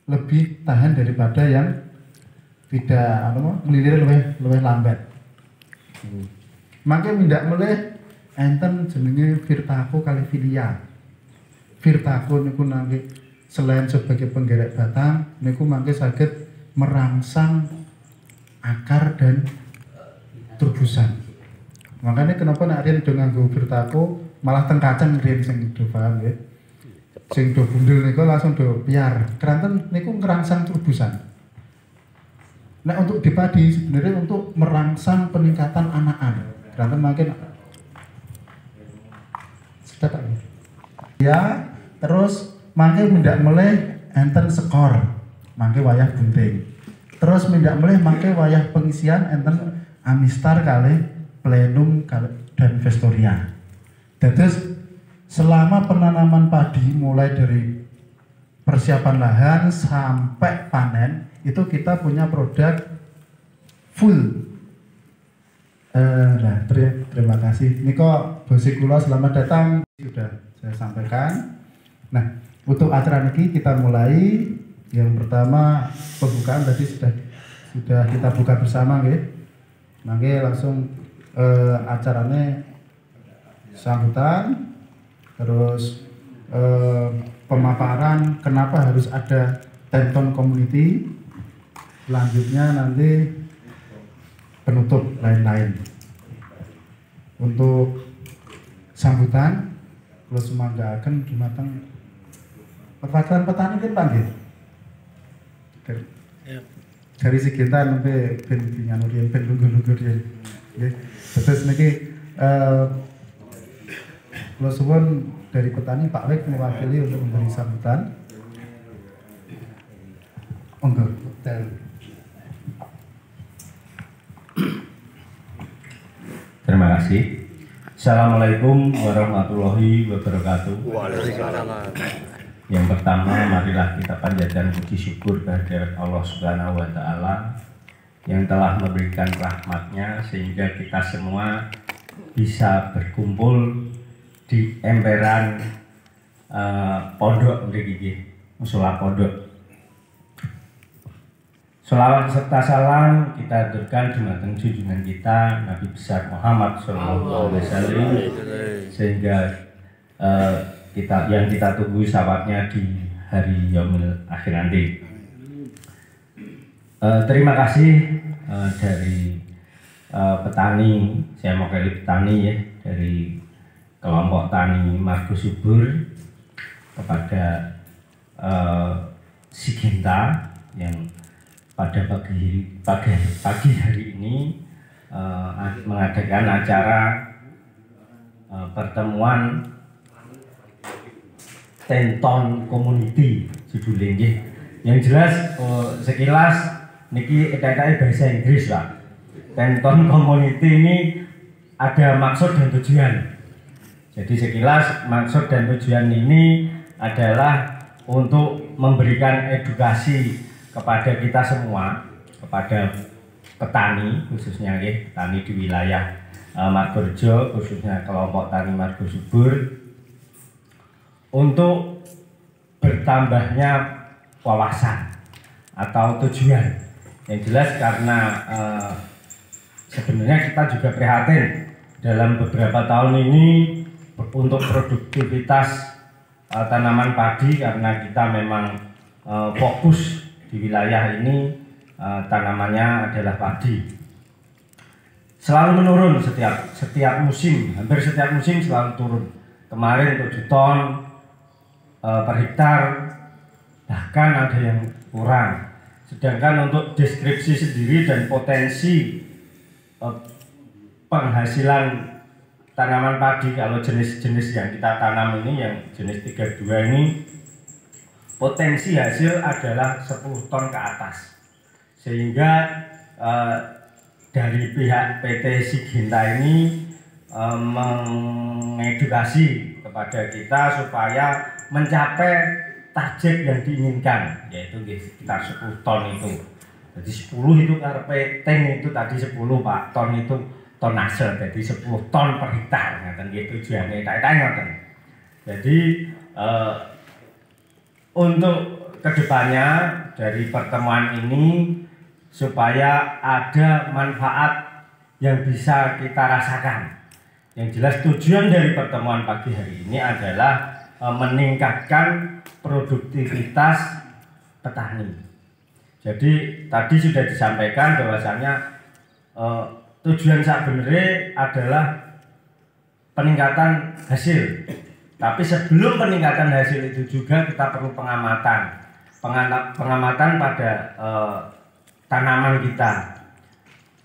lebih tahan daripada yang tidak melilir lebih lambat. Mangke mindak melih enten jenenge Virtaco califilia. Virtaco niku nangge selain sebagai penggerak batang niku mangke saged merangsang akar dan turbusan. Makanya kenapa nek riyen do nganggo Virtaco malah teng kacang riyen sing do paham nggih. Sing do bundel niku langsung do piar. Keranten niku ngerangsang turbusan. Nek untuk di padi sebenarnya untuk merangsang peningkatan anakan. Keranten makin sedak ya, terus mangke mindak melih enten skor, mangke wayah bunting. Terus mindak melih mangke wayah pengisian enten amistar kalih plenum dan vestoria. Dados selama penanaman padi mulai dari persiapan lahan sampai panen itu kita punya produk full. Nah, terima kasih. Niko Bosi Kula selamat datang. Sudah saya sampaikan. Nah, untuk acara ini kita mulai. Yang pertama pembukaan tadi sudah kita buka bersama, nggih. Mangke langsung acaranya sambutan, terus pemaparan kenapa harus ada Tenton Community. Selanjutnya nanti penutup lain-lain. Untuk sambutan kalau semanggaken dumateng perwakilan petani kan panggil dari sekitar sampai ben nyanuri ben lungguh-lungguh ya. Terus niki kalau suwun dari petani Pak Wek mewakili untuk memberi sambutan. Monggo. Terima kasih. Assalamualaikum warahmatullahi wabarakatuh. Waalaikumsalam. Yang pertama, marilah kita panjatkan puji syukur kehadirat Allah Subhanahu wa Ta'ala yang telah memberikan rahmatnya sehingga kita semua bisa berkumpul di emperan pondok mriki, mushola pondok. Sholawat serta salam kita aturkan dumateng junjungan kita Nabi besar Muhammad Sallallahu Alaihi Wasallam sehingga kita tunggu syafaatnya di hari yaumil akhir nanti. Terima kasih dari petani, saya mewakili petani ya, dari kelompok tani Margo Subur kepada Sigenta yang pada pagi hari ini mengadakan acara pertemuan Tenton Community judulnya nggih. Yang jelas sekilas niki etake bahasa Inggris Pak. Tenton Community ini ada maksud dan tujuan. Jadi sekilas maksud dan tujuan ini adalah untuk memberikan edukasi kepada kita semua, kepada petani khususnya ya, petani di wilayah Margorejo, khususnya kelompok tani Margo Subur, untuk bertambahnya wawasan atau tujuan. Yang jelas karena sebenarnya kita juga prihatin dalam beberapa tahun ini untuk produktivitas tanaman padi karena kita memang fokus di wilayah ini tanamannya adalah padi. Selalu menurun setiap musim, hampir setiap musim selalu turun. Kemarin 7 ton per hektar, bahkan ada yang kurang. Sedangkan untuk deskripsi sendiri dan potensi penghasilan tanaman padi kalau jenis-jenis yang kita tanam ini, yang jenis 32 ini, potensi hasil adalah 10 ton ke atas. Sehingga dari pihak PT Sigenta ini mengedukasi kepada kita supaya mencapai target yang diinginkan, yaitu sekitar 10 ton itu. Jadi 10 itu karepe tank itu tadi 10 Pak, ton itu ton hasil, jadi 10 ton per hektar, ngaten gitu tujuannya, tak ngoten. Jadi untuk kedepannya dari pertemuan ini supaya ada manfaat yang bisa kita rasakan. Yang jelas tujuan dari pertemuan pagi hari ini adalah meningkatkan produktivitas petani. Jadi tadi sudah disampaikan bahwasanya tujuan sebenarnya adalah peningkatan hasil. Tapi sebelum peningkatan hasil itu juga kita perlu pengamatan pada tanaman kita.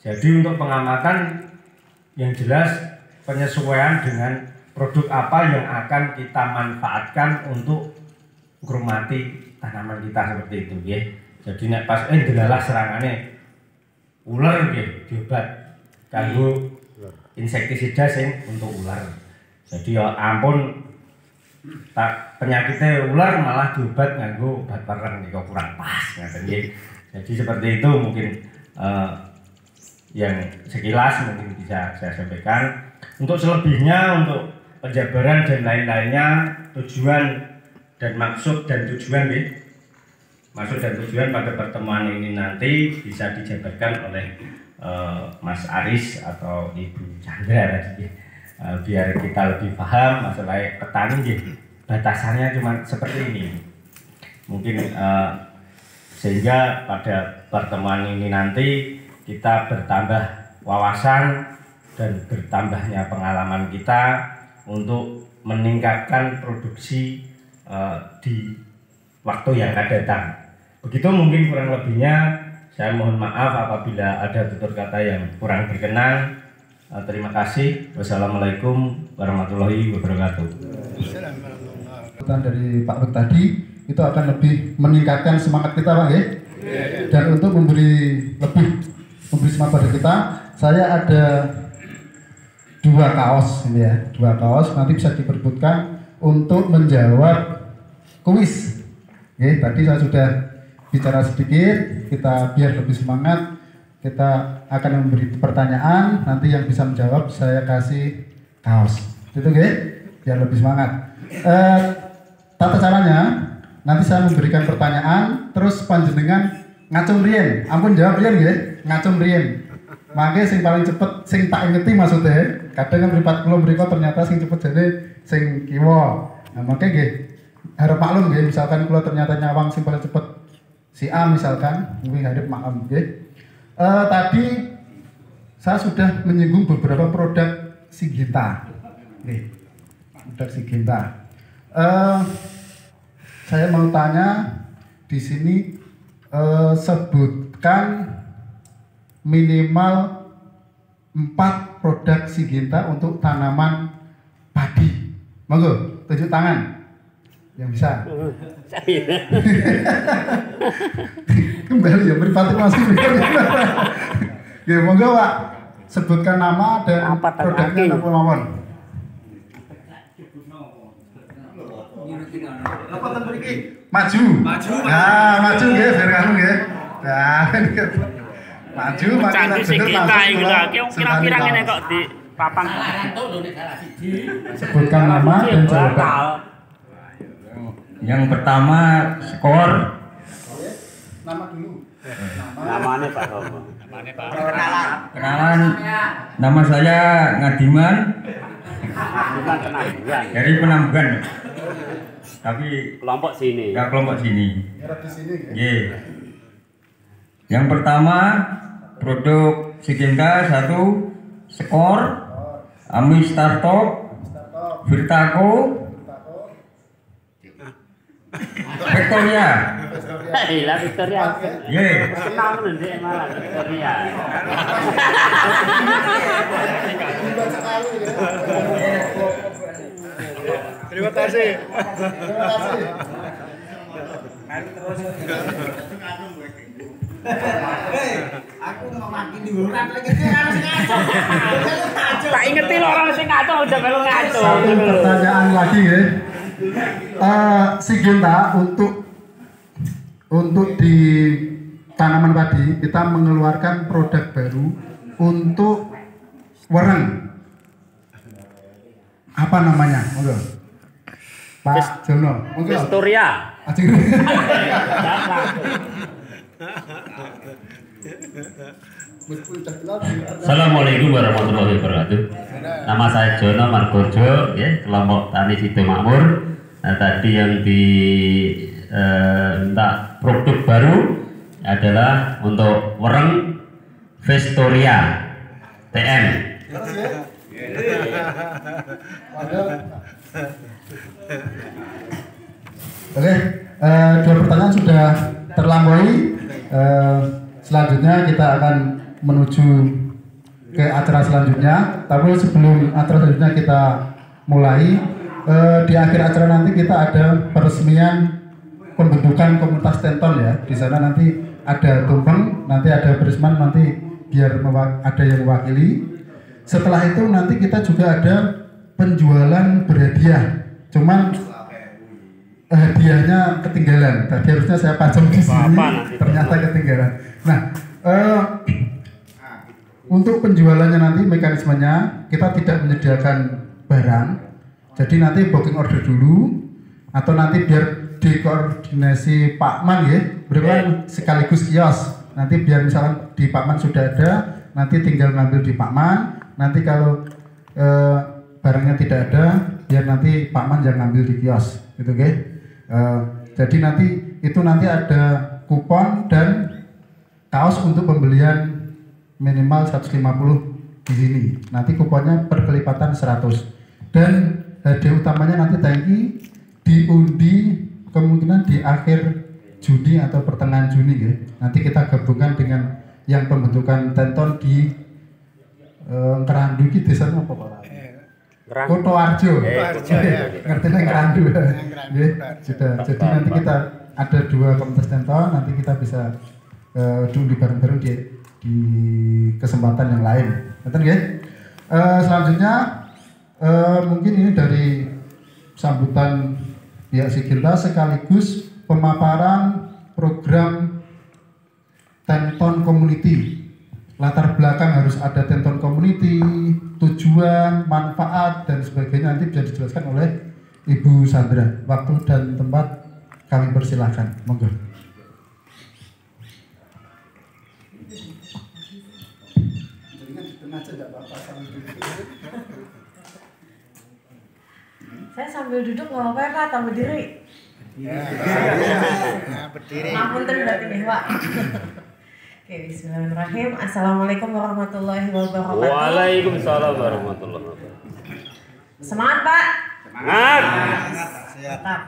Jadi untuk pengamatan yang jelas penyesuaian dengan produk apa yang akan kita manfaatkan untuk menghormati tanaman kita seperti itu ya. Jadi nek pas delalah serangane ular nggih diobat kanggo insektisida sing untuk ular. Jadi ya ampun penyakitnya ular malah diobat nganggo obat pereng niku kurang pas ngaten nggih. Jadi seperti itu mungkin yang sekilas mungkin bisa saya sampaikan. Untuk selebihnya, untuk penjabaran dan lain-lainnya, tujuan dan maksud dan tujuan pada pertemuan ini nanti bisa dijabarkan oleh Mas Aris atau Ibu Chandra tadi, biar kita lebih paham masalah petani. Batasannya cuma seperti ini, mungkin sehingga pada pertemuan ini nanti kita bertambah wawasan dan bertambahnya pengalaman kita untuk meningkatkan produksi di waktu yang akan datang. Begitu mungkin kurang lebihnya. Saya mohon maaf apabila ada tutur kata yang kurang berkenan. Terima kasih. Wassalamualaikum warahmatullahi wabarakatuh. Dari Pak Bek tadi itu akan lebih meningkatkan semangat kita, Pak ya. Dan untuk memberi semangat pada kita, saya ada 2 kaos ini ya, 2 kaos nanti bisa diperbutkan untuk menjawab kuis. Oke, tadi saya sudah bicara sedikit, kita biar lebih semangat, kita akan memberi pertanyaan, nanti yang bisa menjawab saya kasih kaos. Itu oke, biar lebih semangat. Tata caranya, nanti saya memberikan pertanyaan, terus panjenengan ngacung rien, ampun jawab rien ya, ngacung rien. Makanya sing paling cepet, sing tak ingeti maksudnya. Kadang kan mripat kula mriko ternyata sing cepet jane sing kiwa. Nah, makanya nggih harap maklum nggih, misalkan kula ternyata nyawang sing paling cepet si A misalkan, mungkin harap maklum nggih. Tadi saya sudah menyinggung beberapa produk Syngenta. Nggih. Produk Syngenta. Saya mau tanya di sini sebutkan minimal 4 produk Syngenta untuk tanaman padi. Monggo, tunjuk tangan. Yang bisa. Kembali ya, mripate masih. Ya, monggo Pak. Sebutkan nama dan produknya napa mawon. Apa ten mriki? Maju. Nah, maju nggih, biar anu nggih. Nah, maju makin Syngenta iki lho, kira-kira ngene kok di papan. Sebutkan nama dan jawaban. Yang pertama skor. Nama dulu. Namanya Pak Romo. Kenalan. Nama saya Ngadiman. Dari Penambugan. Tapi Kelompok sini. enggak kelompok sini. Di sini nggih. Nggih. Yang pertama produk Syngenta 1 skor, Ami Startop, Virtaco, Victoria. Iya, Victoria. Nggih. Kenal nanti malah Victoria. Terima kasih. Terima kasih. Aku mau makin di bulan lagi Tak ingeti lho orang sing ngaco udah melu ngaco. Satu pertanyaan lagi ya. Syngenta untuk di tanaman padi kita mengeluarkan produk baru untuk wereng. Apa namanya? Monggo. Pak Jono. Monggo. Victoria. Ajeng. Assalamualaikum warahmatullahi wabarakatuh. Nama saya Jono Margojo, ya, kelompok Tani Sido Makmur. Nah, tadi yang minta produk baru adalah untuk wereng Vestoria TM. Oke, dua pertanyaan sudah terlampaui. Selanjutnya kita akan menuju ke acara selanjutnya. Tapi sebelum acara selanjutnya kita mulai, di akhir acara nanti kita ada peresmian pembentukan komunitas tenton ya. Di sana nanti ada tumpeng, nanti ada berisman, nanti biar ada yang mewakili. Setelah itu nanti kita juga ada penjualan berhadiah. Cuman hadiahnya ketinggalan. Tadi harusnya saya pajang di sini, ternyata ketinggalan. Nah, untuk penjualannya nanti mekanismenya kita tidak menyediakan barang. Jadi nanti booking order dulu, atau nanti biar dikoordinasi Pak Man ya, berikan sekaligus kios. Nanti biar misalkan di Pak Man sudah ada, nanti tinggal ngambil di Pak Man. Nanti kalau barangnya tidak ada, biar nanti Pak Man yang ngambil di kios, gitu guys. Jadi nanti ada kupon dan kaos untuk pembelian minimal 150 di sini. Nanti kuponnya perkelipatan 100. Dan hadiah utamanya nanti tangki diundi kemungkinan di akhir Juni atau pertengahan Juni ya. Nanti kita gabungkan dengan yang pembentukan tenton di Kerandu ki desanya apa Pak? Koto Arjo. Ngerti nek Kerandu. Sudah. Jadi nanti kita ada dua komunitas tenton, nanti kita bisa diundi bareng-bareng di kesempatan yang lain. Betul ya? Selanjutnya mungkin ini dari sambutan pihak Siginta sekaligus pemaparan program tenton community. Latar belakang harus ada tenton community, tujuan, manfaat dan sebagainya nanti bisa dijelaskan oleh Ibu Sandra. Waktu dan tempat kami persilahkan. Monggo. Saya sambil duduk nggak apa-apa ya Pak, atau berdiri? Berdiri. Ngapunten berarti nih Pak. Oke, bismillahirrahmanirrahim. Assalamualaikum warahmatullahi wabarakatuh. Waalaikumsalam warahmatullahi wabarakatuh. Semangat Pak. Semangat. Mantap.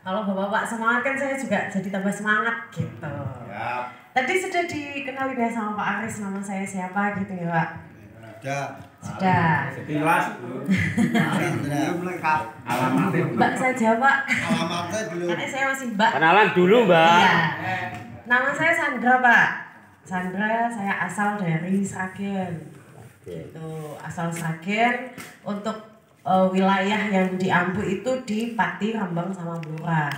Kalau bapak-bapak semangat kan saya juga jadi tambah semangat gitu. Tadi sudah dikenalin ya sama Pak Aris, nama saya siapa gitu ya Pak? Sudah. Sekilas belum lengkap. Alamatnya Mbak saja Pak. alamatnya belum. Karena saya masih Mbak. Kenalan dulu Mbak. Iya. Nama saya Sandra Pak. Sandra, saya asal dari Sragen. Gitu, asal Sragen. Untuk wilayah yang diampu itu di Pati, Rembang sama Blora.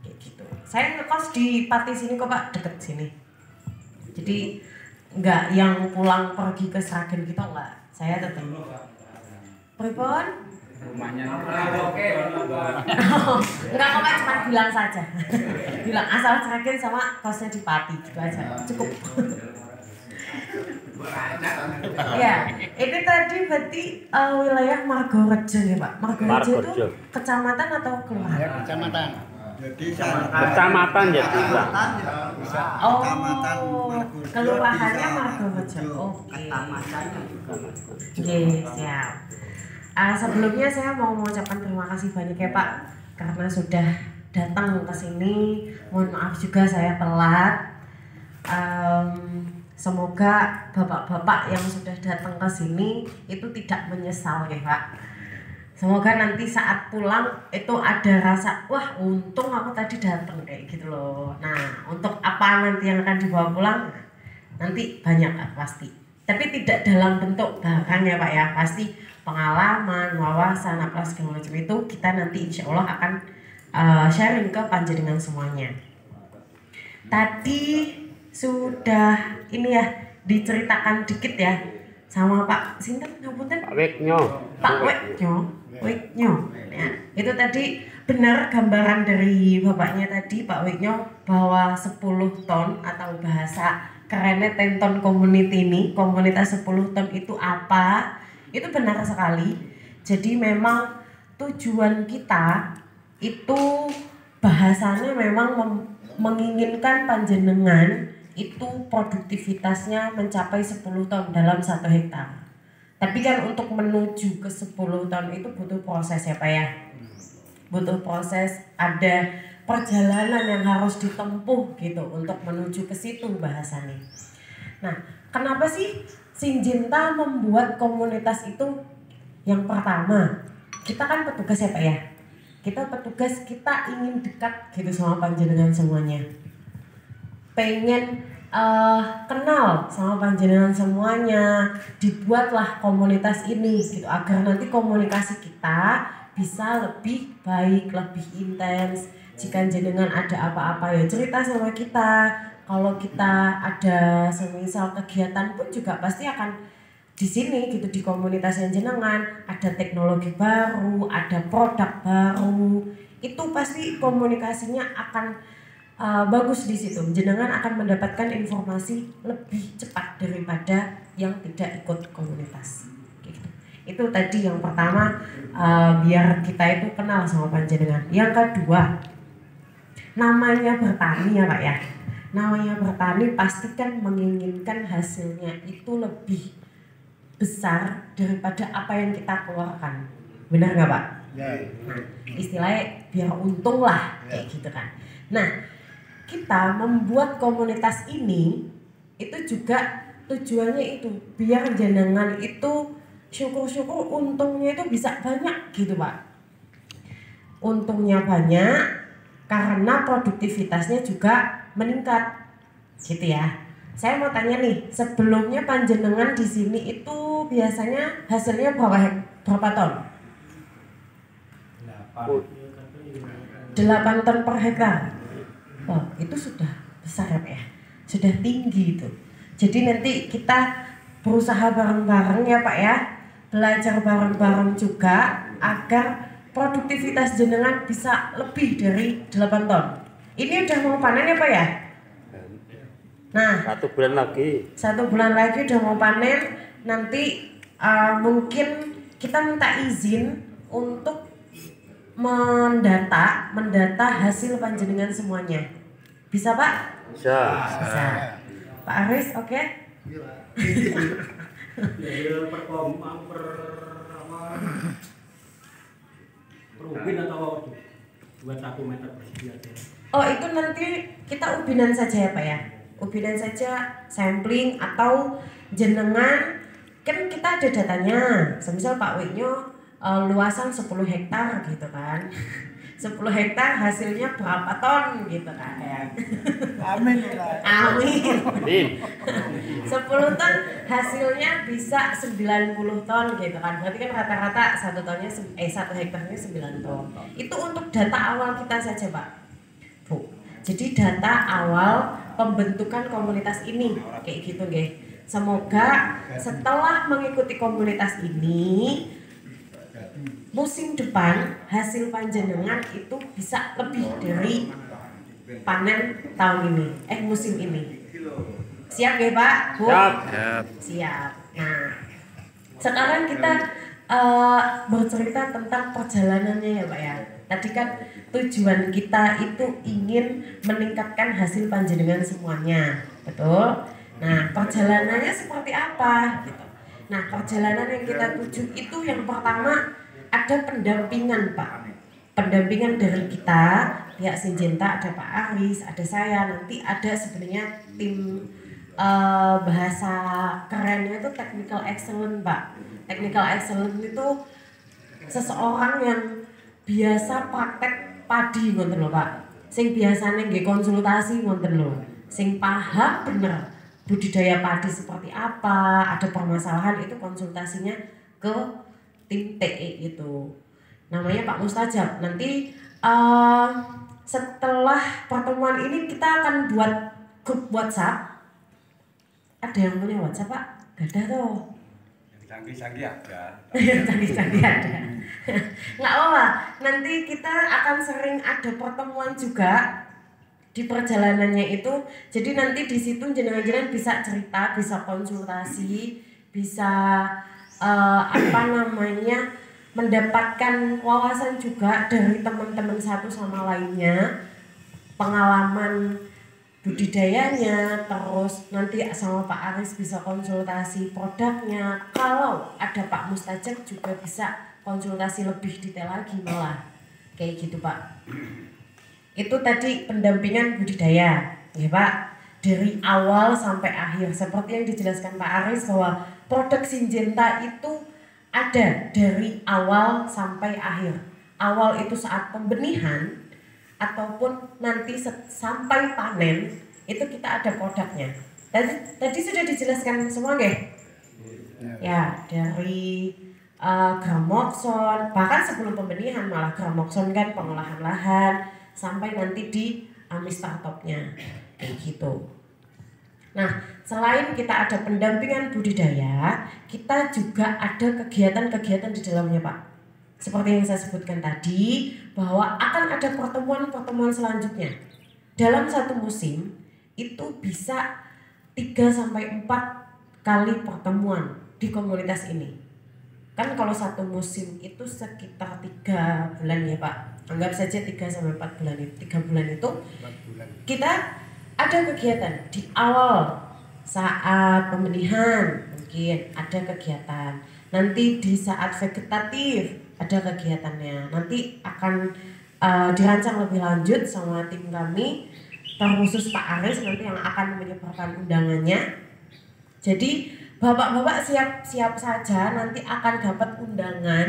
Kayak gitu. Saya ngekos di Pati sini kok Pak, deket sini. Jadi enggak yang pulang pergi ke Sragen gitu enggak. Saya tetap pripun? Rumahnya Enggak kok Pak, cuma bilang saja. Bilang asal Sragen sama kosnya di Pati gitu aja. Cukup. Ya, ini tadi berarti wilayah Margorejo ya Pak. Margorejo itu kecamatan atau kelurahan? kecamatan. Jadi Kecamatan ya bisa. bisa. Oh, Kecamatan Margorejo. kelurahannya bisa Margorejo. Oke. Kecamatannya juga. Oke, siap. Sebelumnya saya mau mengucapkan terima kasih banyak ya Pak karena sudah datang ke sini. Mohon maaf juga saya telat. Semoga bapak-bapak yang sudah datang ke sini itu tidak menyesal ya Pak. Semoga nanti saat pulang itu ada rasa wah untung aku tadi datang kayak gitu loh. Nah untuk apa nanti yang akan dibawa pulang nanti banyak pasti. Tapi tidak dalam bentuk barang ya Pak ya. Pasti pengalaman, wawasan, apa segala macam itu kita nanti insya Allah akan sharing ke panjenengan semuanya. Tadi sudah ini ya diceritakan dikit ya sama Pak Sinten ngapunten Pak Weknyo. Pak Weknyo ya, itu tadi benar gambaran dari bapaknya tadi Pak Wiknyo bahwa 10 ton atau bahasa kerennya 10 ton community ini, komunitas 10 ton itu apa? Itu benar sekali. Jadi memang tujuan kita itu bahasanya memang menginginkan panjenengan itu produktivitasnya mencapai 10 ton dalam 1 hektar. Tapi kan untuk menuju ke 10 ton itu butuh proses ya Pak ya. Butuh proses, ada perjalanan yang harus ditempuh gitu untuk menuju ke situ bahasanya. Nah, kenapa sih Sinjinta membuat komunitas itu? Yang pertama, kita kan petugas ya Pak ya. Kita petugas, kita ingin dekat gitu sama panjenengan semuanya. Pengen kenal sama panjenengan semuanya, dibuatlah komunitas ini gitu agar nanti komunikasi kita bisa lebih baik, lebih intens. Jika jenengan ada apa-apa ya cerita sama kita. Kalau kita ada semisal kegiatan pun juga pasti akan di sini gitu, di komunitas yang jenengan ada teknologi baru, ada produk baru, itu pasti komunikasinya akan bagus di situ. Jenengan akan mendapatkan informasi lebih cepat daripada yang tidak ikut komunitas. Gitu. Itu tadi yang pertama, biar kita itu kenal sama panjenengan. Yang kedua, namanya bertani ya Pak ya. Namanya bertani pasti kan menginginkan hasilnya itu lebih besar daripada apa yang kita keluarkan. Benar nggak Pak? Ya. Nah, istilahnya biar untung lah kayak gitu kan. Nah, kita membuat komunitas ini itu juga tujuannya itu biar jenengan itu syukur-syukur untungnya itu bisa banyak gitu Pak. Untungnya banyak karena produktivitasnya juga meningkat gitu ya. Saya mau tanya nih, sebelumnya panjenengan di sini itu biasanya hasilnya berapa ton? 8 ton per hektar. Oh, itu sudah besar ya Pak ya. Sudah tinggi itu. Jadi nanti kita berusaha bareng-bareng ya Pak ya. Belajar bareng-bareng juga agar produktivitas jenengan bisa lebih dari 8 ton. Ini udah mau panen ya Pak ya? Nah, 1 bulan lagi. 1 bulan lagi udah mau panen. Nanti mungkin kita minta izin untuk mendata hasil panjenengan semuanya. Bisa Pak? Bisa. Bisa. Pak Aris, oke? Ubin atau 21 meter persegi aja. Oh, itu nanti kita ubinan saja ya Pak ya. Ubinan saja, sampling atau jenengan, kan kita ada datanya. Semisal Pak Wiknyo luasan 10 hektar gitu kan. 10 hektar hasilnya berapa ton gitu kan. Amin ya. Amin. Amin. 10 ton hasilnya bisa 90 ton gitu kan. Berarti kan rata-rata 1 hektarnya 9 ton. Itu untuk data awal kita saja Pak. Bu. Jadi data awal pembentukan komunitas ini kayak gitu nggih. Semoga setelah mengikuti komunitas ini musim depan hasil panjenengan itu bisa lebih dari panen tahun ini, musim ini. Siap ya Pak? Bu? Siap. Nah, sekarang kita bercerita tentang perjalanannya ya Pak ya. Tadi kan tujuan kita itu ingin meningkatkan hasil panjenengan semuanya, betul? Nah, perjalanannya seperti apa? Gitu. Nah, perjalanan yang kita tuju itu yang pertama ada pendampingan Pak. Pendampingan dari kita, pihak Sinjinta, ada Pak Aris, ada saya, nanti ada sebenarnya tim bahasa kerennya itu technical excellence Pak. Technical excellence itu seseorang yang biasa praktek padi ngoten lho Pak. Sing biasanya nggih konsultasi ngoten lho. Sing paham bener budidaya padi seperti apa, ada permasalahan itu konsultasinya ke tim TE itu. Namanya Pak Mustajab. Nanti setelah pertemuan ini kita akan buat grup WhatsApp. Ada yang punya WhatsApp Pak? Gak ada tuh. Canggih-canggih ada. Canggih-canggih ada. Nggak apa-apa. Nanti kita akan sering ada pertemuan juga di perjalanannya itu. Jadi nanti di situ jenengan-jenengan bisa cerita, bisa konsultasi, bisa mendapatkan wawasan juga dari teman-teman satu sama lainnya, pengalaman budidayanya, terus nanti sama Pak Aris bisa konsultasi produknya. Kalau ada Pak Mustajab juga bisa konsultasi lebih detail lagi malah kayak gitu Pak. Itu tadi pendampingan budidaya ya Pak, dari awal sampai akhir seperti yang dijelaskan Pak Aris bahwa produk Syngenta itu ada dari awal sampai akhir. Awal itu saat pembenihan ataupun nanti sampai panen itu kita ada produknya. Tadi sudah dijelaskan semua nggih? Ya, dari Gramoxone, bahkan sebelum pembenihan malah Gramoxone kan pengolahan lahan sampai nanti di Amistartopnya kayak gitu. Nah, selain kita ada pendampingan budidaya, kita juga ada kegiatan-kegiatan di dalamnya Pak. Seperti yang saya sebutkan tadi, bahwa akan ada pertemuan-pertemuan selanjutnya. Dalam satu musim, itu bisa 3-4 kali pertemuan di komunitas ini. Kan kalau satu musim itu sekitar 3 bulan ya Pak. Anggap saja 3-4 bulan itu. 3 bulan itu kita ada kegiatan di awal saat pembenihan mungkin ada kegiatan. Nanti di saat vegetatif ada kegiatannya. Nanti akan dirancang lebih lanjut sama tim kami, terkhusus Pak Aris nanti yang akan menyebarkan undangannya. Jadi bapak-bapak siap saja nanti akan dapat undangan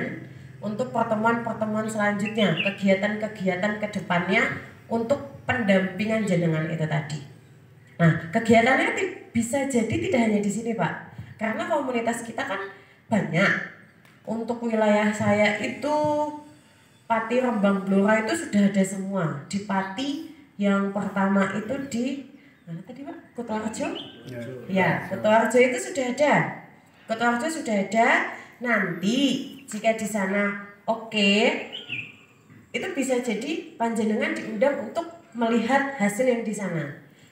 untuk pertemuan-pertemuan selanjutnya, kegiatan-kegiatan ke depannya untuk pendampingan jenengan itu tadi. Nah, kegiatannya bisa jadi tidak hanya di sini Pak, karena komunitas kita kan banyak. Untuk wilayah saya itu Pati Rembang Blora itu sudah ada semua. Di Pati yang pertama itu di mana tadi Pak? Kutoarjo? Ya, Kutoarjo itu sudah ada. Kutoarjo sudah ada. Nanti jika di sana oke, itu bisa jadi panjenengan diundang untuk melihat hasil yang di sana.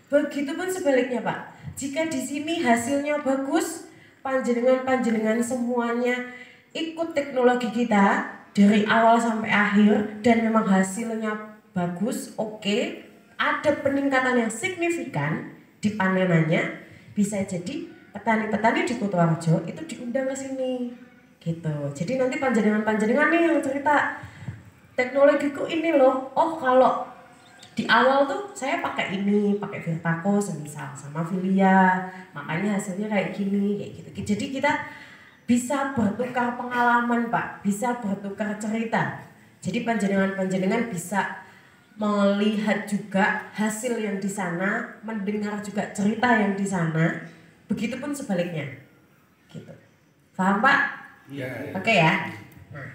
Begitupun sebaliknya Pak. Jika di sini hasilnya bagus, panjenengan semuanya ikut teknologi kita dari awal sampai akhir dan memang hasilnya bagus, oke, ada peningkatan yang signifikan di panenannya, bisa jadi petani-petani di Kutoarjo itu diundang ke sini gitu. Jadi nanti panjenengan nih yang cerita teknologiku ini loh, oh kalau di awal tuh saya pakai Virtaco semisal sama Filia, makanya hasilnya kayak gini kayak gitu. Jadi kita bisa bertukar pengalaman Pak, bisa bertukar cerita. Jadi panjenengan bisa melihat juga hasil yang di sana, mendengar juga cerita yang di sana. Begitupun sebaliknya, gitu. Paham Pak? Iya. Oke ya. Nah,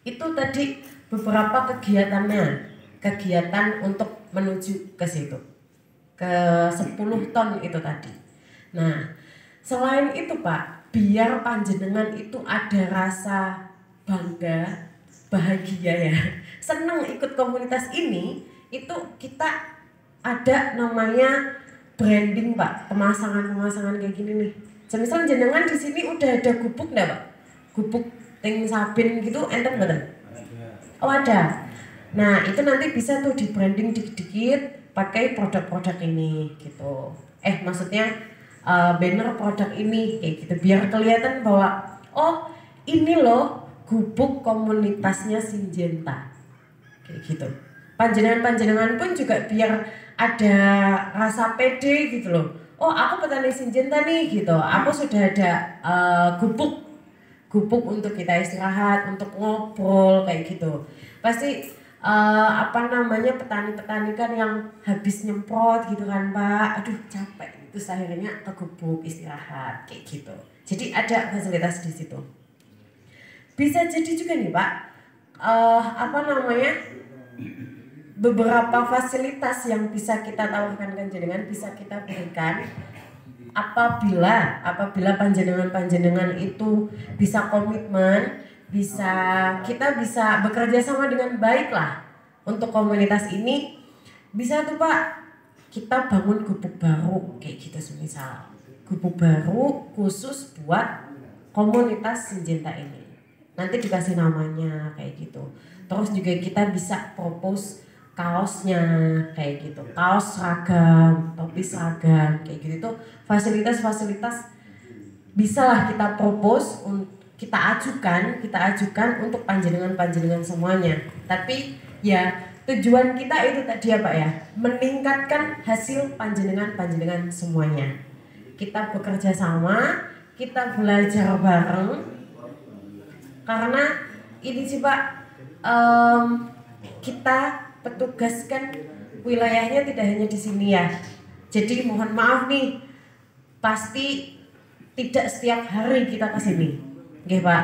itu tadi beberapa kegiatan untuk menuju ke situ, ke 10 ton itu tadi. Nah, selain itu Pak, biar panjenengan itu ada rasa bangga, bahagia ya, senang ikut komunitas ini, itu kita ada namanya branding Pak, pemasangan kayak gini nih. Semisal jenengan di sini udah ada gubuk enggak Pak? Gubuk ting sabin gitu enten mboten? Oh ada. Nah, itu nanti bisa tuh di branding dikit-dikit pakai produk-produk ini gitu. Maksudnya banner produk ini kayak gitu biar kelihatan bahwa oh ini loh gubuk komunitasnya Syngenta kayak gitu. Panjenengan pun juga biar ada rasa pede gitu loh. Oh aku petani Syngenta nih gitu. Aku sudah ada gubuk untuk kita istirahat, untuk ngobrol kayak gitu. Pasti petani-petani kan yang habis nyemprot gitu kan Pak, aduh capek, terus akhirnya ke gubuk istirahat kayak gitu. Jadi ada fasilitas di situ. Bisa jadi juga nih Pak, beberapa fasilitas yang bisa kita tawarkan ke jenengan bisa kita berikan apabila panjenengan itu bisa komitmen, kita bisa bekerja sama dengan baik lah untuk komunitas ini, bisa tuh Pak kita bangun gubuk baru kayak gitu semisal gubuk baru khusus buat komunitas Syngenta ini, nanti dikasih namanya kayak gitu. Terus juga kita bisa propose kaosnya kayak gitu, kaos seragam, topi seragam kayak gitu. Itu fasilitas-fasilitas bisa lah kita propose, kita ajukan untuk panjenengan semuanya. Tapi ya tujuan kita itu tadi ya Pak ya, meningkatkan hasil panjenengan semuanya. Kita bekerja sama, kita belajar bareng, karena ini sih Pak, kita petugaskan wilayahnya tidak hanya di sini ya. Jadi mohon maaf nih, pasti tidak setiap hari kita ke sini, nggih Pak.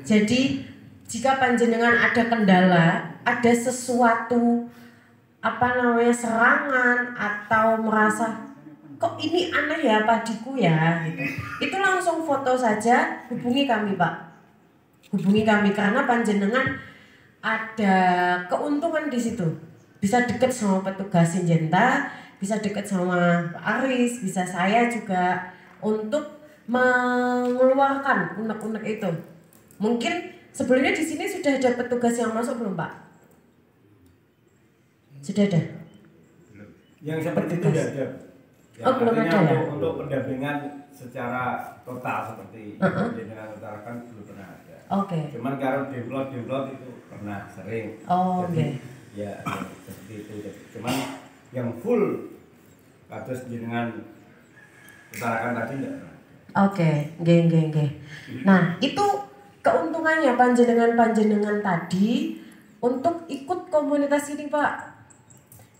Jadi jika panjenengan ada kendala, ada sesuatu serangan atau merasa kok ini aneh ya padiku ya gitu, itu langsung foto saja, hubungi kami Pak, hubungi kami, karena panjenengan ada keuntungan di situ, bisa dekat sama petugas Syngenta, bisa dekat sama Pak Aris, bisa saya juga untuk mengeluarkan unek-unek itu. Mungkin sebelumnya di sini sudah ada petugas yang masuk belum Pak? Sudah ada? Yang seperti itu tidak ada. Oh, belum ada ya? Untuk pendampingan secara total seperti dengan utarakan belum pernah ada. Oke. Cuman kalau demplot itu pernah sering. Oh, oke. Ya seperti itu. Cuman yang full kados jenengan utarakan tadi enggak pernah. Oke, nggih. Nah, itu keuntungannya panjenengan tadi untuk ikut komunitas ini Pak.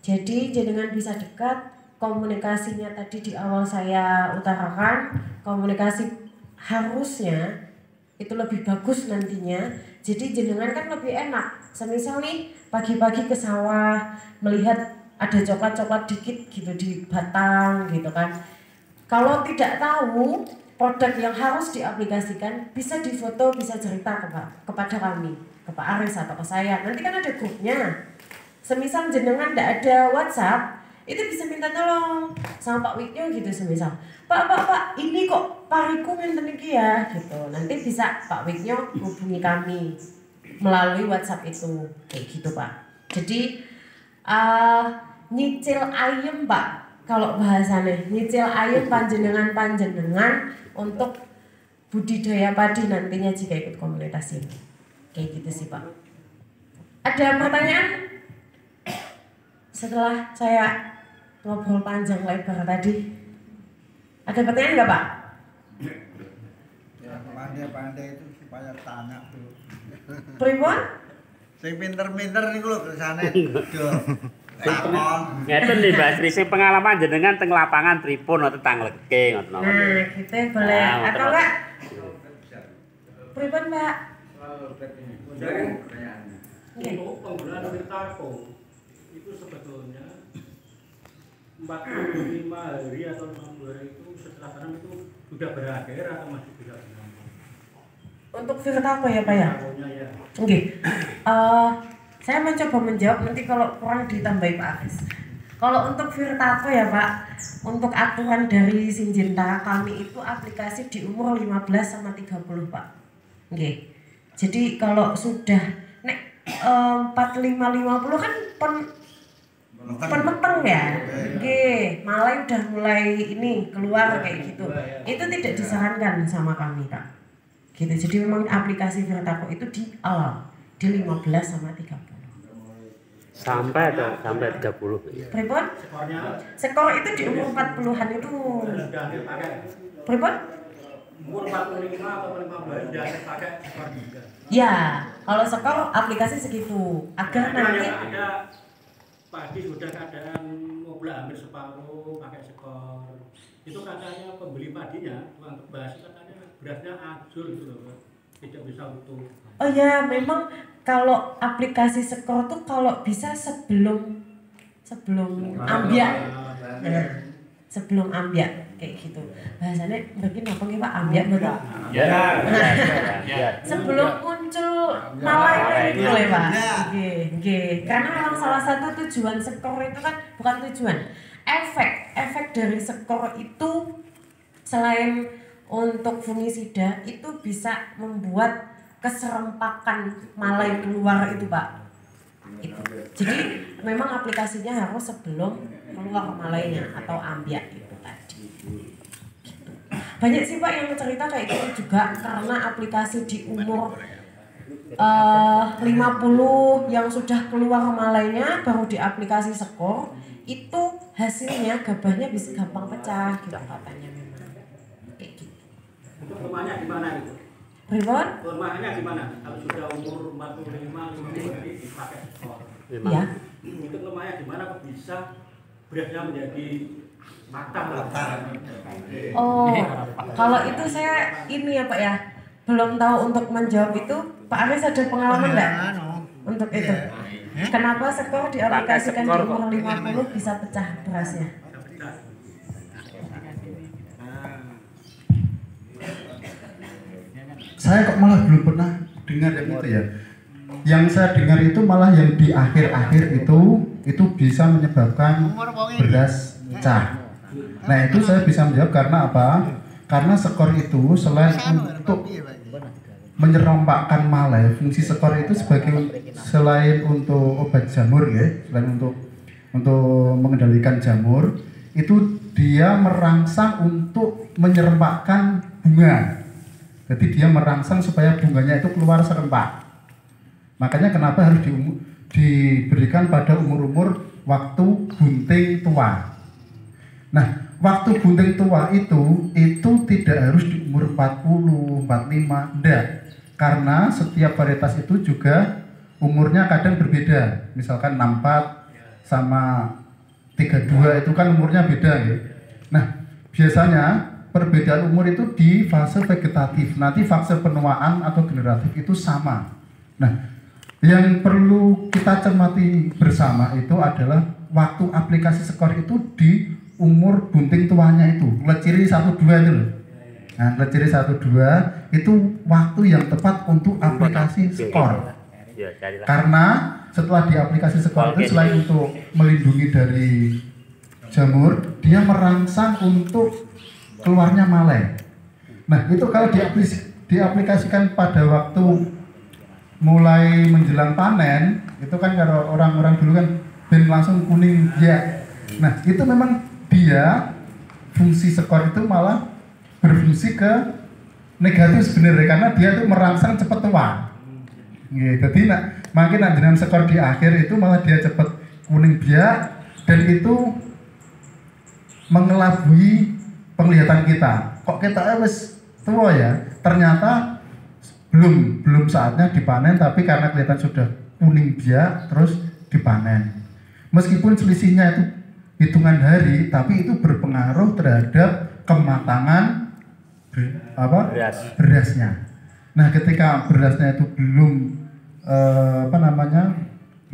Jadi jenengan bisa dekat, komunikasinya tadi di awal saya utarakan, komunikasi harusnya itu lebih bagus nantinya. Jadi jenengan kan lebih enak. Semisal nih pagi-pagi ke sawah melihat ada coklat-coklat dikit gitu di batang gitu kan. Kalau tidak tahu produk yang harus diaplikasikan, bisa difoto, bisa cerita kepada kami, ke Pak Aris atau ke saya. Nanti kan ada grupnya. Semisal jenengan tidak ada WhatsApp, itu bisa minta tolong sama Pak Wikyo gitu semisal. Pak, ini kok pariku ngenten iki ya gitu. Nanti bisa Pak Wikyo hubungi kami melalui WhatsApp itu kayak gitu Pak. Jadi nyicil ayam Pak, kalau bahasanya nyicil ayam panjenengan untuk budidaya padi nantinya jika ikut komunitas ini. Kayak gitu sih Pak. Ada pertanyaan? Setelah saya ngobrol panjang lebar tadi, ada pertanyaan nggak Pak? Ya, pandai-pandai itu supaya tanya dulu. Pripun? Sing pinter-pinter niku lho kersane do. Takon. Ngeten nih Mbak Sri, sing pengalaman jenengan teng lapangan pripun atau teng leke ngoten napa. Nah, kita boleh atau enggak? Pripun Mbak? Untuk penggunaan Wirtako itu sebetulnya 45 hari atau 60 hari itu setelah tanam itu sudah berakhir atau masih bisa berlangsung? Untuk Wirtako ya Pak ya? Ya. Oke. Saya mencoba menjawab, nanti kalau kurang ditambahi Pak Aris. Kalau untuk Wirtako ya Pak, untuk aturan dari Syngenta kami itu aplikasi di umur 15 sama 30 Pak. Oke. Jadi kalau sudah nek 45-50 kan meteng ya. Oke, malah udah mulai ini keluar kayak gitu. Itu tidak disarankan sama kami Pak. Gitu. Jadi memang aplikasi Wirtako itu di awal di 15 sama 30. Sampai 30. Pripun? Skor itu di umur 40-an itu. Pripun? Umur 45 atau 50 sudah pakai skor juga. Ya, kalau skor aplikasi segitu agar nanti ada pagi sudah keadaan mau hampir separuh pakai skor. Itu katanya pembeli padinya, tukang tebas katanya berasnya ajur gitu loh, tidak bisa utuh. oh ya, memang kalau aplikasi skor tuh kalau bisa sebelum ambiak. Nah, sebelum ambyak kayak gitu. Bahasanya mungkin apa nih Pak, ambyak betul? Ya. Sebelum muncul malai itu ya Pak. Karena memang salah satu tujuan skor itu kan bukan tujuan, efek dari skor itu selain untuk fungisida itu bisa membuat keserempakan malai keluar itu Pak. Itu. Jadi memang aplikasinya harus sebelum keluar malainya atau ambyak itu tadi. Gitu. Banyak sih Pak yang cerita kayak gitu juga karena aplikasi di umur 50 yang sudah keluar malainya baru di aplikasi skor itu hasilnya gabahnya bisa gampang pecah gitu katanya memang. Kayak gitu. Untuk rumahnya di mana itu? Ribon? Rumahnya di mana? Kalau sudah umur 45, 50 dipakai skor. Iya. Untuk rumahnya di mana kok bisa berasnya menjadi matang? Oh, kalau itu saya ini ya Pak ya, belum tahu untuk menjawab itu. Pak Aris ada pengalaman nggak untuk itu? Kenapa skor diaplikasikan di umur 50 bisa pecah berasnya? Saya kok malah belum pernah dengar yang itu ya. Yang saya dengar itu malah yang di akhir-akhir itu bisa menyebabkan beras pecah. Nah itu saya bisa menjawab karena apa? Karena skor itu selain untuk menyerompakkan malai, fungsi skor itu selain untuk obat jamur ya, selain untuk mengendalikan jamur, itu dia merangsang untuk menyerempakkan bunga. Jadi dia merangsang supaya bunganya itu keluar serempak. Makanya kenapa harus diberikan pada umur-umur waktu bunting tua. Nah, waktu bunting tua itu tidak harus di umur 40, 45, enggak. Karena setiap varietas itu juga umurnya kadang berbeda. Misalkan 64 sama 32 itu kan umurnya beda ya. Nah, biasanya perbedaan umur itu di fase vegetatif, nanti fase penuaan atau generatif itu sama. Nah, yang perlu kita cermati bersama itu adalah waktu aplikasi skor itu di umur bunting tuanya itu, leciri 1-2 itu loh. Nah, leciri 1-2 itu waktu yang tepat untuk aplikasi skor. Karena setelah di aplikasi skor itu selain untuk melindungi dari jamur, dia merangsang untuk keluarnya malai. Nah itu kalau diaplikasikan pada waktu mulai menjelang panen, itu kan kalau orang-orang dulu kan ben langsung kuning ya. Nah itu memang dia fungsi skor itu malah berfungsi ke negatif sebenarnya karena dia itu merangsang cepat tua. Jadi makin anjuran skor di akhir itu malah dia cepat kuning biak dan itu mengelabui penglihatan kita. Kok kita wis tua ya? Ternyata belum saatnya dipanen, tapi karena kelihatan sudah kuning biak terus dipanen. Meskipun selisihnya itu hitungan hari, tapi itu berpengaruh terhadap kematangan berasnya. Nah, ketika berasnya itu belum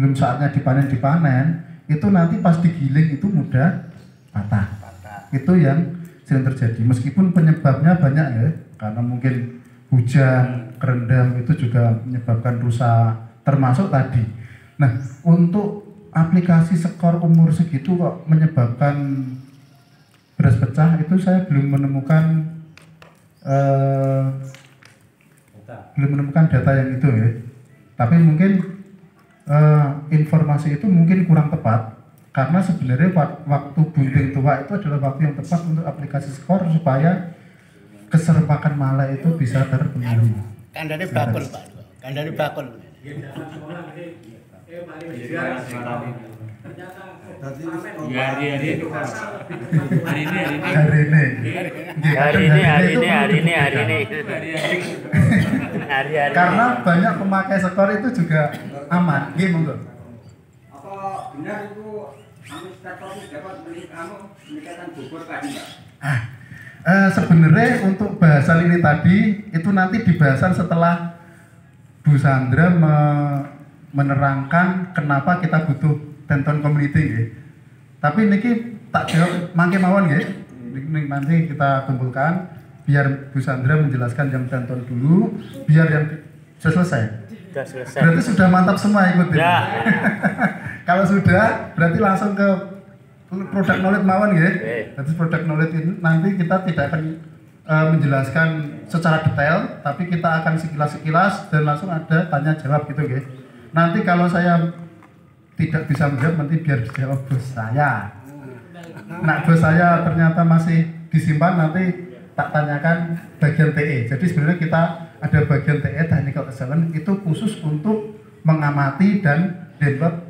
belum saatnya dipanen, itu nanti pas digiling itu mudah patah. Itu yang sering terjadi, meskipun penyebabnya banyak ya, karena mungkin hujan, kerendam itu juga menyebabkan rusak, termasuk tadi. Nah, untuk aplikasi skor umur segitu kok menyebabkan beras pecah itu saya belum menemukan data yang itu ya. Tapi mungkin informasi itu mungkin kurang tepat. Karena sebenarnya waktu bunting tua itu adalah waktu yang tepat untuk aplikasi skor supaya keserempakan malai itu bisa terpenuhi. Kandane bakul, Pak. Kandane bakul. Hari. Karena banyak pemakai skor itu juga aman. Nggih, monggo. Apa benar itu dapat meningkatkan bobot tadi, Pak? Sebenarnya untuk bahasan ini tadi itu nanti dibahasan setelah Bu Sandra menerangkan kenapa kita butuh tenton community ya. Tapi niki tak jawab mangke mawon nggih. Nanti kita kumpulkan biar Bu Sandra menjelaskan yang tonton dulu, biar yang sudah selesai. Sudah selesai. Berarti sudah mantap semua ikutin. Ya. Kalau sudah, berarti langsung ke produk knowledge mawon nggih. Berarti produk knowledge ini nanti kita tidak akan menjelaskan secara detail, tapi kita akan sekilas-sekilas dan langsung ada tanya jawab gitu nggih. Nanti kalau saya tidak bisa menjawab, nanti biar dijawab bos saya. Nah, bos saya ternyata masih disimpan, nanti tak tanyakan bagian TE. Jadi sebenarnya kita ada bagian TE, technical assessment, itu khusus untuk mengamati dan develop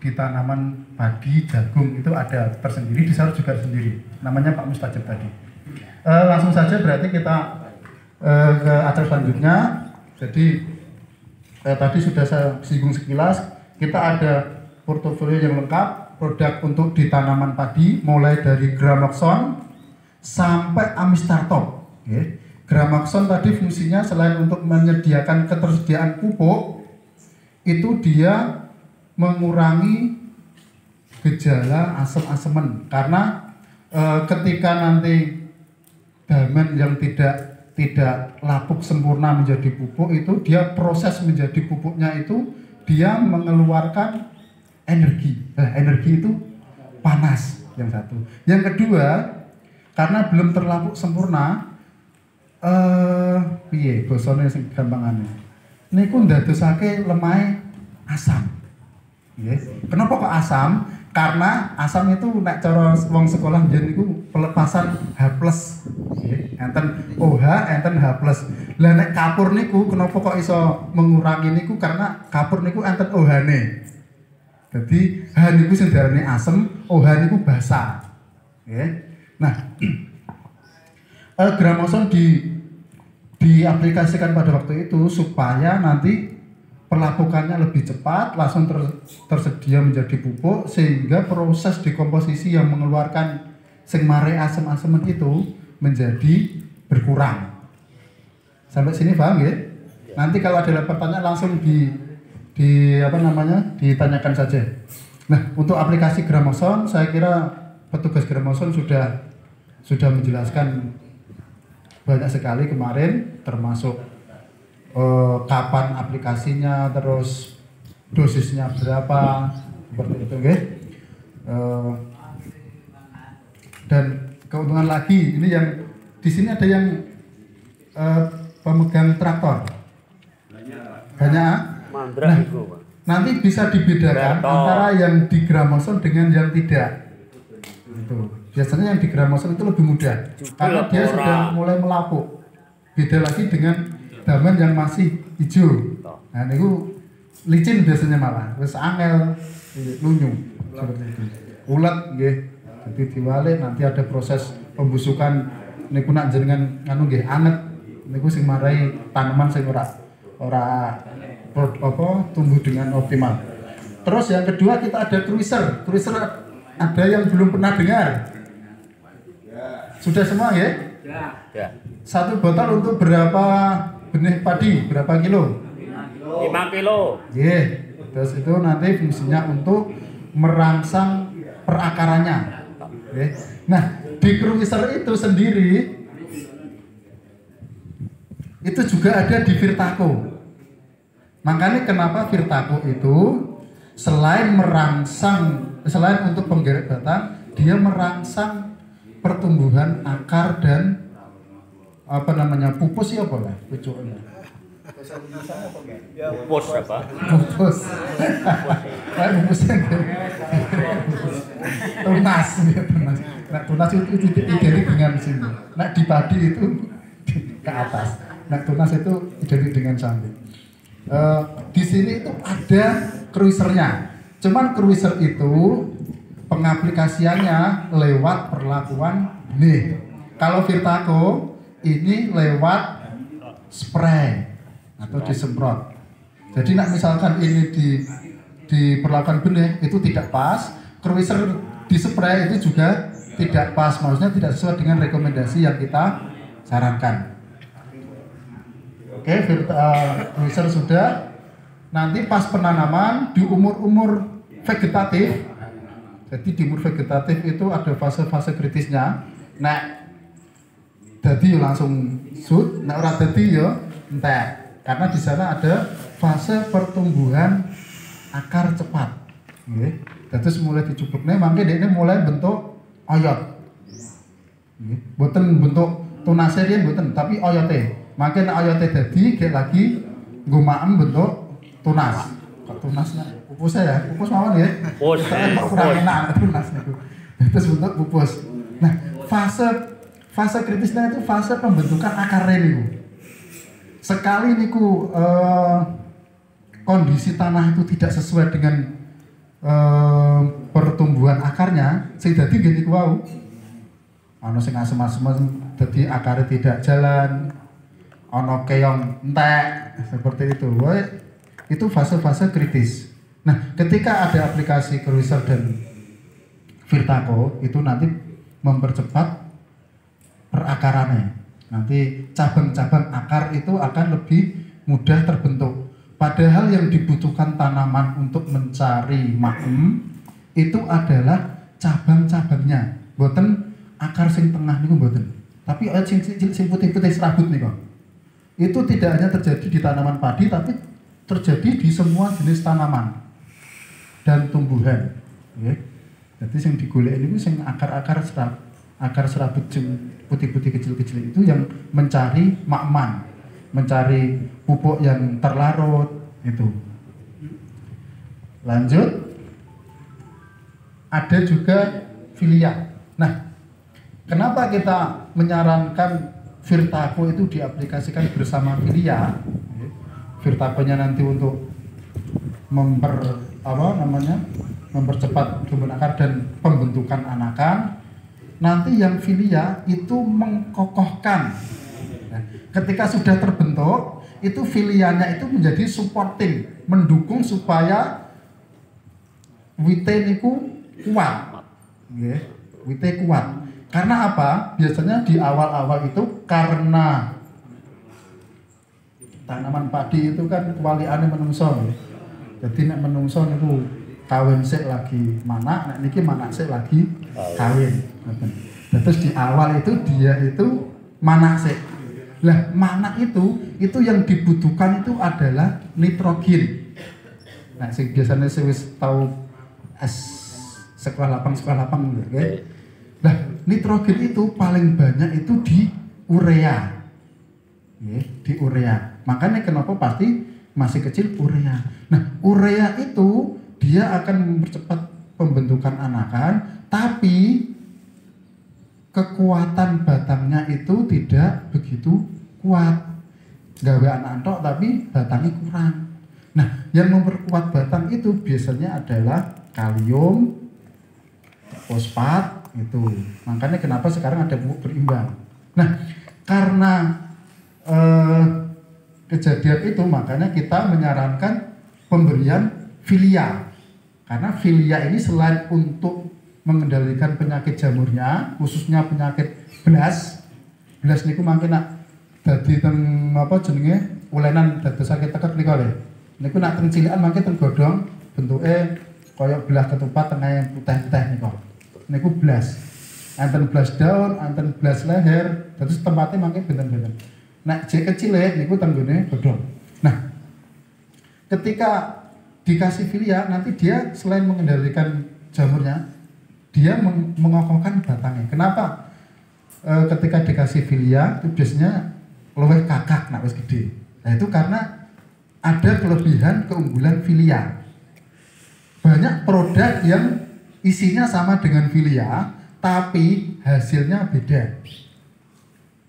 di tanaman padi, jagung, itu ada tersendiri, di sana juga sendiri. Namanya Pak Mustajab tadi. Langsung saja berarti kita ke acara selanjutnya. Jadi tadi sudah saya singgung sekilas, kita ada portofolio yang lengkap, produk untuk di tanaman padi, mulai dari Gramoxone sampai Amistartop. Gramoxone tadi fungsinya selain untuk menyediakan ketersediaan pupuk, itu dia mengurangi gejala asem-aseman, karena ketika nanti damen yang tidak lapuk sempurna menjadi pupuk, itu dia proses menjadi pupuknya itu dia mengeluarkan energi. Energi itu panas, yang satu. Yang kedua, karena belum terlapuk sempurna, piye bosone sing gampangane, niku ndadosake lemahe asam. Kenapa kok asam? Karena asam itu nek cara wong sekolah njen niku pelepasan H+. Enten OH, enten H+. Lah nek kapur niku kenapa kok iso mengurangi niku? Karena kapur niku enten OH-ne. Jadi H niku sing diarani asem, OH niku basa. Nah, Gramoxone diaplikasikan pada waktu itu supaya nanti pelapukannya lebih cepat, langsung tersedia menjadi pupuk, sehingga proses dekomposisi yang mengeluarkan sing mare asem-aseman itu menjadi berkurang. Sampai sini paham ya? Nanti kalau ada pertanyaan langsung ditanyakan saja. Nah, untuk aplikasi Gramoxone, saya kira petugas Gramoxone sudah menjelaskan banyak sekali kemarin, termasuk kapan aplikasinya, terus dosisnya berapa, seperti itu, okay? Dan keuntungan lagi, ini yang di sini ada yang pemegang traktor. Banyak. Nah, nanti bisa dibedakan antara yang di Gramoxone dengan yang tidak. Itu. Biasanya yang di Gramoxone itu lebih mudah, karena dia sudah mulai melapuk. Beda lagi dengan damen yang masih hijau. Nah, niku licin biasanya malah, wis angel lunyu seperti itu. Ulet nggih. Jadi diwale nanti ada proses pembusukan niku nak jenengan anu nggih anget. Niku sing marai tanaman sing ora tumbuh dengan optimal. Terus yang kedua kita ada cruiser. Cruiser ada yang belum pernah dengar? Sudah semua ya? Ya. Satu botol untuk berapa benih padi, berapa kilo? 5 kilo. Terus itu nanti fungsinya untuk merangsang perakarannya. Nah, di cruiser itu sendiri itu juga ada di Virtaco. Makanya kenapa Virtaco itu selain untuk penggeret batang, dia merangsang pertumbuhan akar dan pupus ya apa lah pucuknya. Pupus apa? Pupus. Pupusnya tunas. Nah, tunas itu identik dengan sini. Nah, di padi itu ke atas. Nah, tunas itu identik dengan sambit. Di sini itu ada cruisernya. Cuman cruiser itu pengaplikasiannya lewat perlakuan benih. Kalau Virtaco ini lewat spray atau disemprot. Jadi nak misalkan ini diperlakukan benih itu tidak pas, cruiser di spray itu juga tidak pas, maksudnya tidak sesuai dengan rekomendasi yang kita sarankan. Oke, cruiser sudah. Nanti pas penanaman di umur-umur vegetatif Jadi di umur vegetatif itu ada fase-fase kritisnya. Nek dadi langsung sud, nek ora dadi ya entek. Karena di sana ada fase pertumbuhan akar cepat. Nggih. Terus mulai dicukupne mangke dekne mulai bentuk oyot. Nggih. Boten bentuk tunase riyen boten, tapi oyote. Mangke nek oyote dadi gek lagi nggo maem bentuk tunas. Kok tunas nek pupus ya, pupus mawon ya. Pupus. Kurang enak tunas niku. Terus bentuk pupus. Nah, fase kritisnya itu fase pembentukan akar niku. Sekali niku kondisi tanah itu tidak sesuai dengan pertumbuhan akarnya, sing dadi nggih niku wau. Ana sing asem-asem dadi akarnya tidak jalan. Ana keong entek, seperti itu. Itu fase-fase kritis. Nah, ketika ada aplikasi Cruiser dan Virtaco itu nanti mempercepat perakarannya. Nanti cabang-cabang akar itu akan lebih mudah terbentuk. Padahal yang dibutuhkan tanaman untuk mencari maem itu adalah cabang-cabangnya. Boten akar sing tengah niku boten. Tapi sing putih-putih serabut niku. Itu tidak hanya terjadi di tanaman padi tapi terjadi di semua jenis tanaman dan tumbuhan. Okay. Jadi yang digolek ini sing akar-akar serabut putih-putih kecil-kecil itu yang mencari makman, mencari pupuk yang terlarut itu. Lanjut, ada juga filia. Nah, kenapa kita menyarankan Virtaco itu diaplikasikan bersama filia? Virtaco-nya nanti untuk mempercepat tumbuhan akar dan pembentukan anakan. Nanti yang filia itu mengkokohkan. Nah, ketika sudah terbentuk, itu filianya itu menjadi supporting, mendukung supaya wite niku kuat. Nggih, wite kuat. Karena apa? Biasanya di awal-awal itu karena tanaman padi itu kan kewaliane menungso. Jadi nek menungso niku kawin sik lagi manak, nek niki manak sik lagi kawin. Terus di awal itu dia itu manak sik. Lah manak itu yang dibutuhkan itu adalah nitrogen. Nah, sing biasanya saya wis tahu sekolah lapang nggih. Nah, nitrogen itu paling banyak itu di urea. Di urea. Makanya kenapa pasti masih kecil urea. Nah, urea itu dia akan mempercepat pembentukan anakan, tapi kekuatan batangnya itu tidak begitu kuat. Gawe anak tok tapi batangnya kurang. Nah, yang memperkuat batang itu biasanya adalah kalium, fosfat itu. Makanya kenapa sekarang ada pupuk berimbang. Nah, karena kejadian itu makanya kita menyarankan pemberian filia. Karena filia ini selain untuk mengendalikan penyakit jamurnya, khususnya penyakit belas niku mangke nak dadi teng apa jenenge ulenan dadosake tekek niku lho. Niku nak teng cilikan mangke teng godhong bentuke kaya belah ketupat tengah putih-putih niku. Niku belas. Enten belas daun, enten belas leher, terus tempatnya mangke benten-benten. Nek jek kecil niku teng gone godhong. Nah, ketika dikasih filia nanti dia selain mengendalikan jamurnya, dia mengokohkan batangnya. Kenapa? Ketika dikasih filia itu biasanya luwih kakak nek wis gede. Nah, itu karena ada kelebihan keunggulan filia. Banyak produk yang isinya sama dengan filia, tapi hasilnya beda.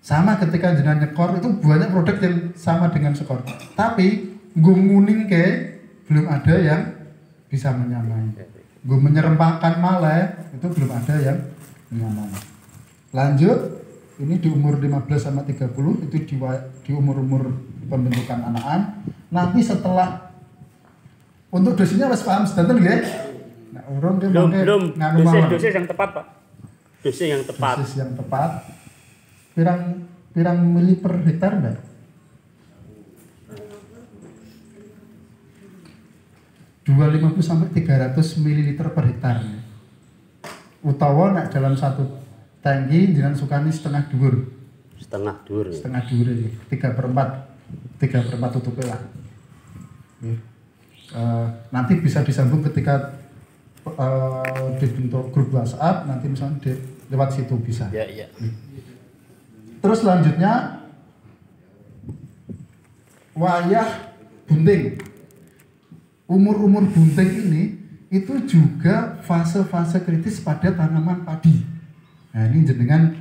Sama ketika jenengan nyekor itu banyak produk yang sama dengan skor, tapi nguning ke belum ada yang bisa menyamai. Gue menyerempakkan malah itu belum ada yang menyamai. Lanjut, ini di umur 15 sama 30 itu di umur-umur pembentukan anakan. Nanti setelah untuk dosisnya harus paham sedanten nggih. Nah, urung ki mangke nganu mawon. Dosis yang tepat, Pak. Dosis yang tepat. Dosis yang tepat. Pirang mili per hektar enggak? ...250 sampai 300 ml per hektar. Utawa nek dalam satu tangki jenengan sukani setengah dhuwur. Setengah dhuwur. Setengah dhuwur iki. 3/4 tutupe lah. Nanti bisa disambung ketika dibentuk grup WhatsApp, nanti misalnya lewat situ bisa. Ya, iya. Terus selanjutnya wayah bunting. Umur-umur bunting ini itu juga fase-fase kritis pada tanaman padi. Nah ini jenengan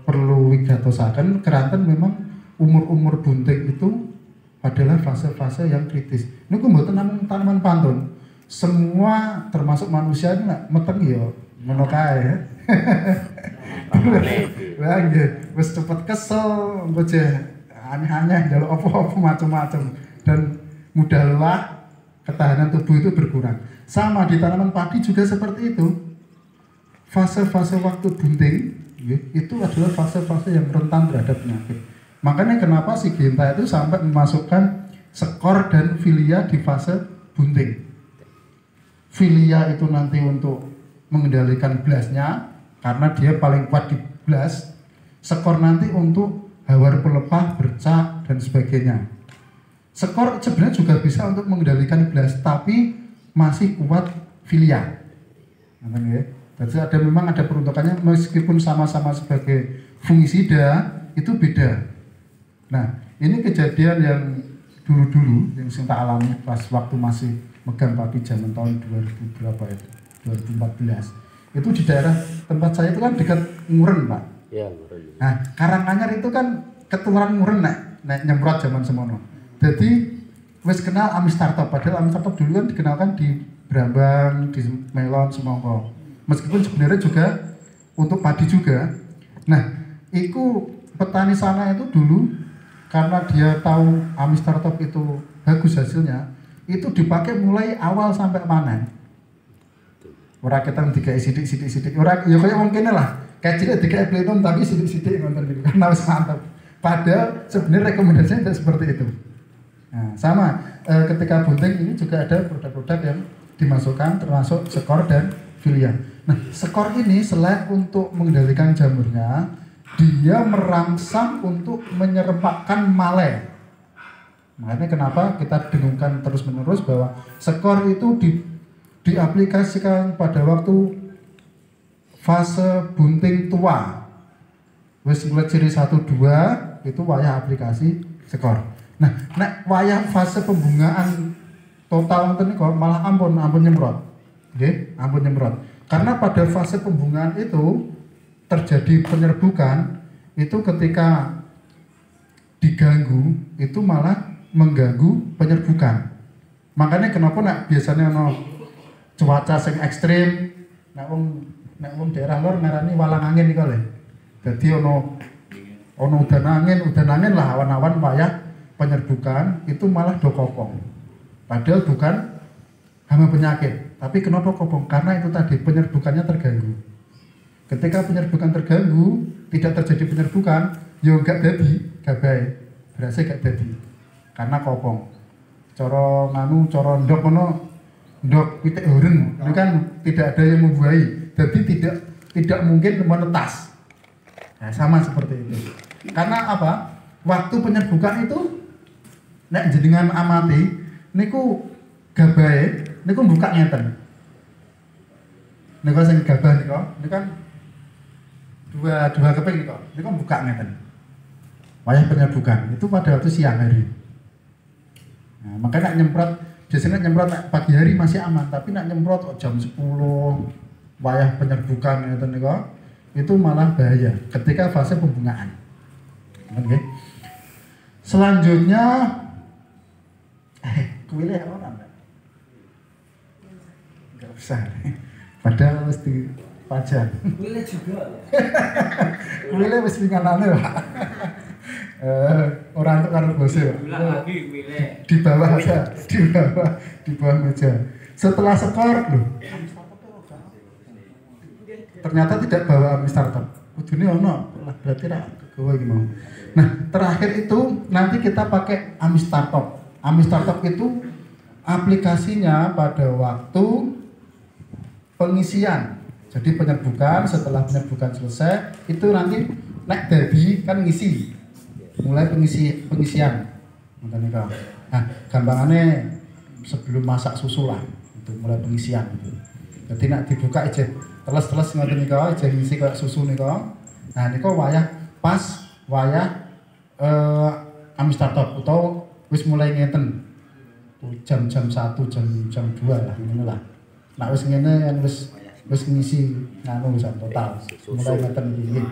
perlu wigatosaken keranten memang umur-umur bunting itu adalah fase-fase yang kritis. Ini mboten namung tanaman pantun. Semua termasuk manusia ini nak meteng ya ngono kae ya. Wah nggih, wis cepet kesel, engko aneh-aneh njaluk apa-apa macam-macam dan mudah lelah, ketahanan tubuh itu berkurang. Sama di tanaman padi juga seperti itu. Fase-fase waktu bunting itu adalah fase-fase yang rentan terhadap penyakit. Makanya kenapa Syngenta itu sampai memasukkan skor dan filia di fase bunting. Filia itu nanti untuk mengendalikan blasnya karena dia paling kuat di blas. Skor nanti untuk hawar pelepah, bercak dan sebagainya. Skor sebenarnya juga bisa untuk mengendalikan blas tapi masih kuat filia. Jadi memang ada peruntukannya meskipun sama-sama sebagai fungisida itu beda. Nah, ini kejadian yang dulu-dulu yang saya alami pas waktu masih megang padi zaman tahun 2000 berapa itu? 2014. Itu di daerah tempat saya itu kan dekat Nguren, Pak. Iya, Nguren. Nah, Karanganyar itu kan ketularan Nguren naik nyemprot zaman semono. Jadi wis kenal Amistartop, padahal Amistartop dulu kan dikenalkan di Brambang, di Melon, Semongko. Meskipun sebenarnya juga untuk padi juga. Nah, itu petani sana itu dulu karena dia tahu Amistartop itu bagus hasilnya, itu dipakai mulai awal sampai panen. Ora kita digawe sithik-sithik. Ora ya kaya wong kene lah. Kayak digawe Platon tapi sithik-sithik ngoten niku karena wis mantap. Padahal sebenarnya rekomendasinya tidak seperti itu. Nah, sama ketika bunting ini juga ada produk-produk yang dimasukkan termasuk skor dan filia. Nah, skor ini selain untuk mengendalikan jamurnya, dia merangsang untuk menyerempakkan male. Makanya kenapa kita dengungkan terus-menerus bahwa skor itu diaplikasikan pada waktu fase bunting tua. Wis mulai ciri 1 2 itu wayah aplikasi skor. Nah, nek wayah fase pembungaan total ngoten niku malah ampun nyemprot. Nggih, ampun nyemprot. Karena pada fase pembungaan itu terjadi penyerbukan itu ketika diganggu itu malah mengganggu penyerbukan. Makanya kenapa nak biasanya cuaca sing ekstrim, nek wong daerah lor ngarani walang angin niku lho. Dadi ono udan angin lah awan-awan wayah penyerbukan itu malah do kopong. Padahal bukan hama penyakit, tapi kenapa kopong? Karena itu tadi penyerbukannya terganggu. Ketika penyerbukan terganggu, tidak terjadi penyerbukan, ya enggak dadi gabai, berasa enggak dadi. Karena kopong. Coro ndok kono ndok pitik huren, ini kan tidak ada yang membuahi. Jadi tidak mungkin menetas. Nah, sama seperti itu. Karena apa? Waktu penyerbukan itu nek jenengan amati niku gabahe niku buka ngeten. Niku sing gabah niku kan dua keping niku. Niku buka ngeten. Wayah penyerbukan itu pada waktu siang hari. Nah, makanya nak nyemprot biasanya nyemprot pagi hari masih aman, tapi nak nyemprot jam 10 wayah penyerbukan ngeten niku itu malah bahaya ketika fase pembungaan. Oke. Selanjutnya kuile orang enggak usah. Padahal mesti pajak. Kuile juga. Kuile wis pinganane, Pak. Orang itu karo bose, Pak. Lagi kuile. Di bawah aja, di bawah meja. Setelah skor loh. Ternyata tidak bawa Amistartop. Kudune ono, berarti ra kegawa iki mau. Nah, terakhir itu nanti kita pakai Amistartop. Amistartop itu aplikasinya pada waktu pengisian. Jadi penyerbukan, setelah penyerbukan selesai itu nanti nek dadi kan ngisi. Mulai pengisian. Ngoten niku. Nah, gampangannya sebelum masak susu lah, itu mulai pengisian gitu. Jadi nek dibuka aja teles-teles ngoten niku aja ngisi kayak susu niku. Nah, niku wayah ami startup utawa wis mulai ngeten. Jam-jam 1, jam 2 lah ngono lah. Nek wis ngene kan wis ngisi nganu wis total. Mulai ngeten iki.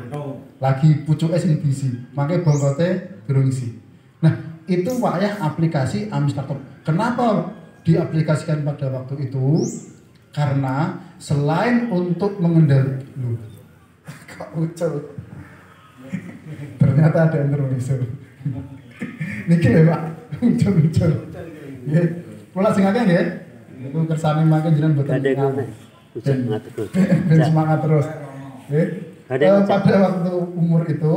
Lagi pucuke sing diisi. Mangke bongkote durung isi. Nah, itu wayah aplikasi ami startup. Kenapa diaplikasikan pada waktu itu? Karena selain untuk mengendalikan kok ucul. Ternyata ada yang terus. Niki lho, Pak. Ucul. Nggih. Kula sing akeh nggih. Niku kersane mangke jenengan boten ben semangat terus. Nggih. Pada waktu umur itu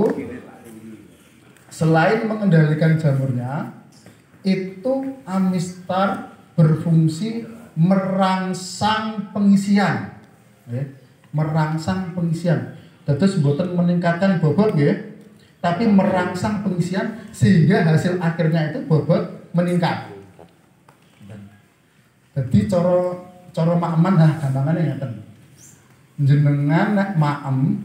selain mengendalikan jamurnya, itu Amistar berfungsi merangsang pengisian. Merangsang pengisian. Terus mboten meningkatkan bobot nggih, tapi merangsang pengisian sehingga hasil akhirnya itu bobot meningkat. Jadi cara maeman lah gampangane ngeten. Jenengan nek maem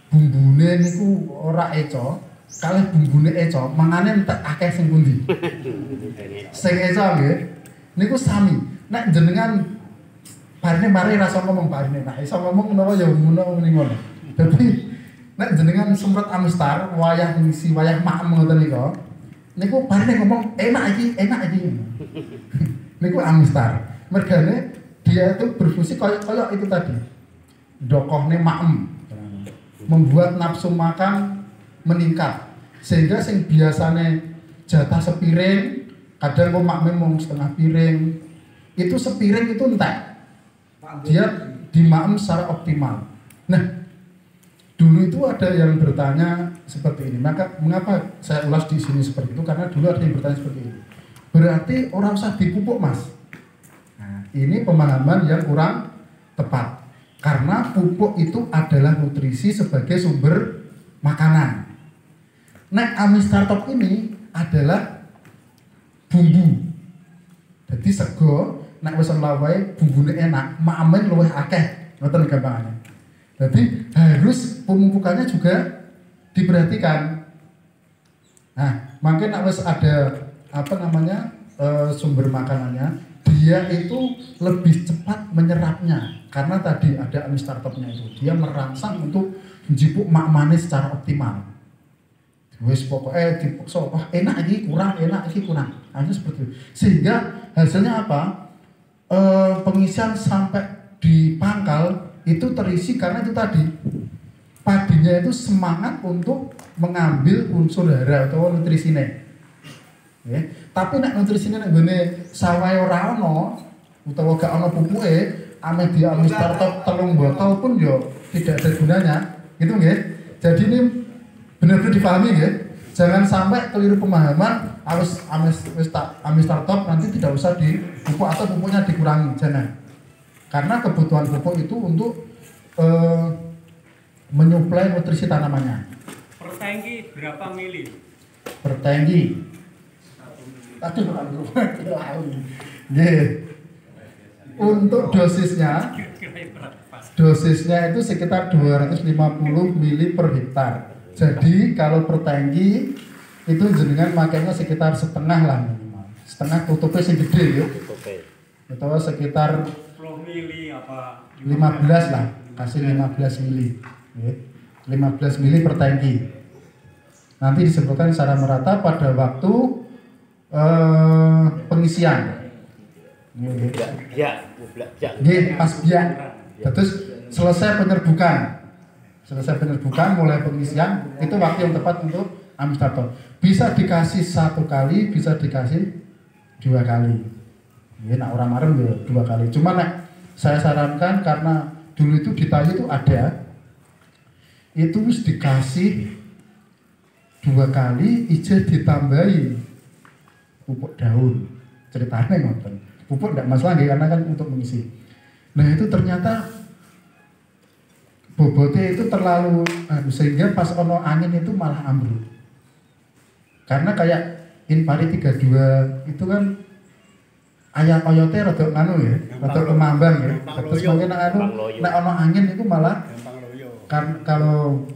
bumbune niku ora eco, kalih bumbune eco, mangane entek akeh sing pundi. Sing eco nggih niku sami. Nek jenengan barine mari rasa ngomong barine, nek iso ngomong menawa ya ngono ngono. Dadi nek jenengan semprot Amistar wayah ngisi wayah maem ngoten niku barine ngomong enak iki. Niku Amistar. Mergane dia itu berfungsi kayak itu tadi. Dokohne maem. Membuat nafsu makan meningkat. Sehingga sing biasane jatah sepiring, kadang kok makmum mau setengah piring. Itu sepiring itu entek. Dia dimaem secara optimal. Nah, dulu itu ada yang bertanya seperti ini. Maka mengapa saya ulas di sini seperti itu? Karena dulu ada yang bertanya seperti ini. Berarti orang usah dipupuk, Mas. Nah, ini pemahaman yang kurang tepat. Karena pupuk itu adalah nutrisi sebagai sumber makanan. Nek Amistar Top ini adalah bumbu. Jadi sego nek wis lawahe bumbune enak, maamen luwih akeh. Ngoten gampangane. Jadi harus pemupukannya juga diperhatikan. Nah, mungkin nek wis ada sumber makanannya, dia itu lebih cepat menyerapnya karena tadi ada Amistar Top-nya itu. Dia merangsang untuk njipuk makmane secara optimal. Wis pokoknya dipaksa, wah enak iki kurang, harusnya seperti itu. Sehingga hasilnya apa? Pengisian sampai di pangkal itu terisi karena itu tadi padinya itu semangat untuk mengambil unsur hara atau nutrisine. Ya. Tapi nek nutrisine nek gone sawahe ora ono utawa gak ono pupuke, ame di Amistar Top 3 botol pun yo tidak ada gunanya. Gitu nggih. Jadi ini benar-benar dipahami nggih. Jangan sampai keliru pemahaman Amistar Top nanti tidak usah dipupuk atau pupuknya dikurangi, jangan. Karena kebutuhan pupuk itu untuk menyuplai nutrisi tanamannya. Per tangki berapa mili? Per tangki. Aduh, untuk dosisnya itu sekitar 250 mili per hektar. Jadi kalau per tangki itu jenengan makanya sekitar setengah lah minimal. Setengah tutupnya sing gede ya. Atau sekitar 10 mili apa? 15 lah, kasih 15 mili. 15 mili per tangki. Nanti disebutkan secara merata pada waktu pengisian. Pas biak. Terus selesai penyerbukan. Mulai pengisian itu waktu yang tepat untuk Amistar Top. Bisa dikasih 1 kali, bisa dikasih 2 kali. Ya, nak orang marem ya 2 kali. Cuma saya sarankan karena dulu itu di Tayi itu ada, itu harus dikasih 2 kali, ijeh ditambahi pupuk daun. Ceritanya ngoten. Pupuk tidak masalah karena kan untuk mengisi. Nah itu ternyata bobotnya itu terlalu sehingga pas ono angin itu malah ambruk. Karena kayak Inpari 32 itu kan ayam oyotnya rada nganu ya, rada kemambang ya. Terus mungkin nek ono angin itu malah kan kalau